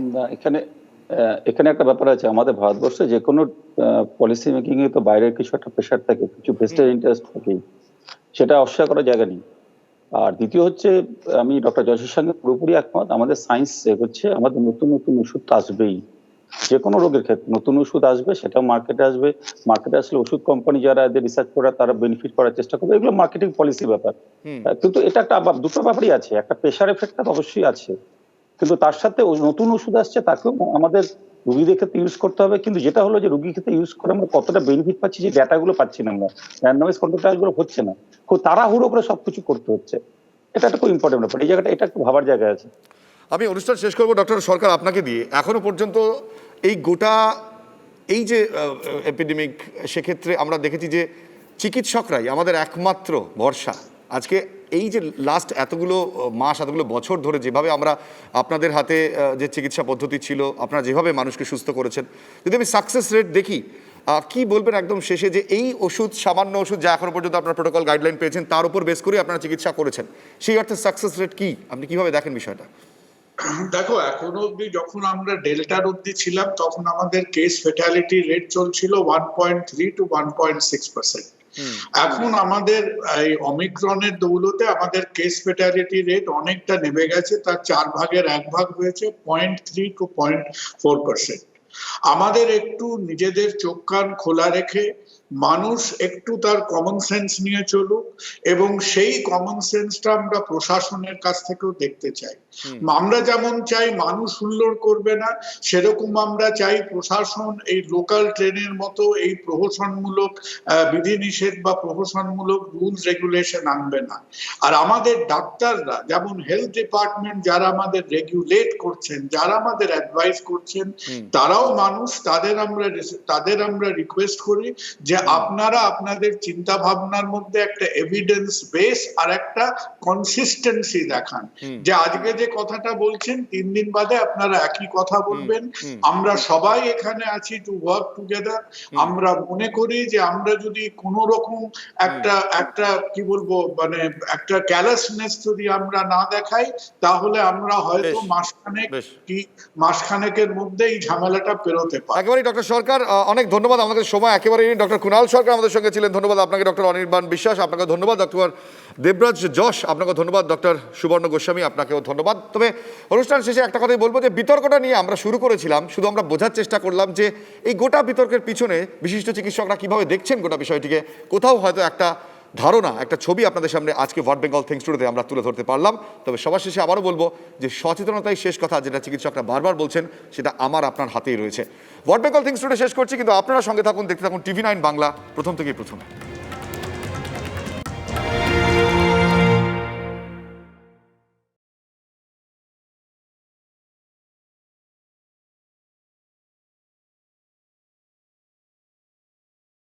এখানে একটা ব্যাপার আছে, আমাদের ভারতবর্ষে যে কোনো পলিসি মেকিং এ তো বাইরের কিছু একটা প্রেশার থাকে, কিছু ভেস্টেড ইন্টারেস্ট থাকে, সেটা অস্বীকার করার জায়গা নেই। আর দ্বিতীয় হচ্ছে, আমি ডক্টর যশের সঙ্গে পুরোপুরি একমত, আমাদের সায়েন্স হচ্ছে আমাদের নতুন নতুন ওষুধ তো আসবেই, যে কোনো রোগের ক্ষেত্রে নতুন ওষুধ আসবে, সেটা মার্কেটে আসবে। মার্কেটে আসলে ওষুধ কোম্পানি যারা এদের রিসার্চ করে তারা বেনিফিট করার চেষ্টা করবে, এগুলো মার্কেটিং পলিসি ব্যাপার। কিন্তু এটা একটা দুটো ব্যাপারই আছে, একটা প্রেশার এফেক্টটা অবশ্যই আছে, কিন্তু তার সাথে নতুন ওষুধ আসছে তাকেও আমাদের রুগীদের ক্ষেত্রে ইউজ করতে হবে। কিন্তু যেটা হলো যে রুগীর ক্ষেত্রে ইউজ করে আমরা কতটা বেনিফিট পাচ্ছি, যে ডাটাগুলো পাচ্ছি না, আমরা র্যান্ডমাইজ কন্ট্রোল ট্রায়ালগুলো হচ্ছে না, খুব তাড়াহুড়ো করে সবকিছু করতে হচ্ছে। এটা একটা খুব ইম্পর্টেন্ট ব্যাপার, এই জায়গাটা এটা একটু ভাবার জায়গায় আছে। আমি অনুষ্ঠান শেষ করবো ডক্টর সরকার আপনাকে দিয়ে। এখনো পর্যন্ত এই গোটা এই যে এপিডেমিক, সেক্ষেত্রে আমরা দেখেছি যে চিকিৎসকরাই আমাদের একমাত্র ভরসা। আজকে এই যে লাস্ট এতগুলো মাস, এতগুলো বছর ধরে যেভাবে আমরা আপনাদের হাতে যে চিকিৎসা পদ্ধতি ছিল, আপনারা যেভাবে মানুষকে সুস্থ করেছেন, যদি আমি সাকসেস রেট দেখি, কি বলবেন একদম শেষে যে এই ওষুধ, সামান্য ওষুধ যা এখনো পর্যন্ত আপনার প্রোটোকল গাইডলাইন পেয়েছেন তার উপর বেস করে আপনারা চিকিৎসা করেছেন, সেই অর্থে সাকসেস রেট কি, আপনি কিভাবে দেখেন বিষয়টা? দেখো, এখনো অব্দি যখন আমরা ডেল্টার অব্দি ছিলাম তখন আমাদের কেস ফেটালিটি রেট চলছিল 1.3 to 1.6%। এখন আমাদের এই অমিক্রনের দৌলতে আমাদের কেস ফেটালিটি রেট অনেকটা নেমে গেছে, তার 4 ভাগের 1 ভাগ হয়েছে, 0.3 to 0.4%। আমাদের একটু নিজেদের চোখ কান খোলা রেখে মানুষ একটু তার কমন সেন্স নিয়ে চলুক, এবং সেই কমন সেন্সটা আমরা প্রশাসনের কাছ থেকেও দেখতে চাই। আমরা যেমন চাই মানুষ হুল্লোড় করবে না, সেরকম আমরা চাই প্রশাসন এই লোকাল ট্রেনের মতো এই প্রহসনমূলক বিধিনিষেধ বা প্রহসনমূলক রুলস রেগুলেশন আনবে না। আর আমাদের ডাক্তাররা, যেমন হেলথ ডিপার্টমেন্ট যারা আমাদের রেগুলেট করছেন, যারা আমাদের অ্যাডভাইস করছেন, তারাও মানুষ, তাদের আমরা রিকোয়েস্ট করি যে আপনারা আপনাদের চিন্তা ভাবনার মধ্যে একটা এভিডেন্স বেস আর একটা কনসিস্টেন্সি দেখান, যে আজকে যে কথাটা বলছেন 3 দিন বাদে আপনারা একই কথা বলবেন। আমরা সবাই এখানে আছি টু ওয়ার্ক টুগেদার। আমরা মনে করি যে আমরা যদি কোনো রকম একটা কি বলবো, মানে একটা ক্যালাসনেস যদি আমরা না দেখাই, তাহলে আমরা হয়তো মাসখানেকের মধ্যে এই ঝামেলাটা পেরোতে পারি। একেবারেই ডক্টর সরকার, অনেক ধন্যবাদ। আমাদের সময় একেবারে ডক্টর কুণাল সরকার আমাদের সঙ্গে ছিলেন, ধন্যবাদ আপনাকে। ডক্টর অনির্বাণ বিশ্বাস, আপনাকে ধন্যবাদ। ডক্টর দেবরাজ যশ, আপনাকে ধন্যবাদ। ডক্টর সুবর্ণ গোস্বামী, আপনাকেও ধন্যবাদ। তবে অনুষ্ঠান শেষে একটা কথাই বলবো, যে বিতর্কটা নিয়ে আমরা শুরু করেছিলাম, শুধু আমরা বোঝার চেষ্টা করলাম যে এই গোটা বিতর্কের পিছনে বিশিষ্ট চিকিৎসকরা কিভাবে দেখছেন গোটা বিষয়টিকে। কোথাও হয়তো একটা ধারণা, একটা ছবি আপনাদের সামনে আজকে ভট বেঙ্গল থিংস টুডেতে আমরা তুলে ধরতে পারলাম। তবে সবার শেষে আবারও বলবো যে সচেতনতাই শেষ কথা, যেটা চিকিৎসকরা বারবার বলছেন, সেটা আমার আপনার হাতেই রয়েছে। ভট বেঙ্গল থিংস টুডে শেষ করছি, কিন্তু আপনারা সঙ্গে থাকুন, দেখতে থাকুন TV9 বাংলা, প্রথম থেকেই প্রথমে।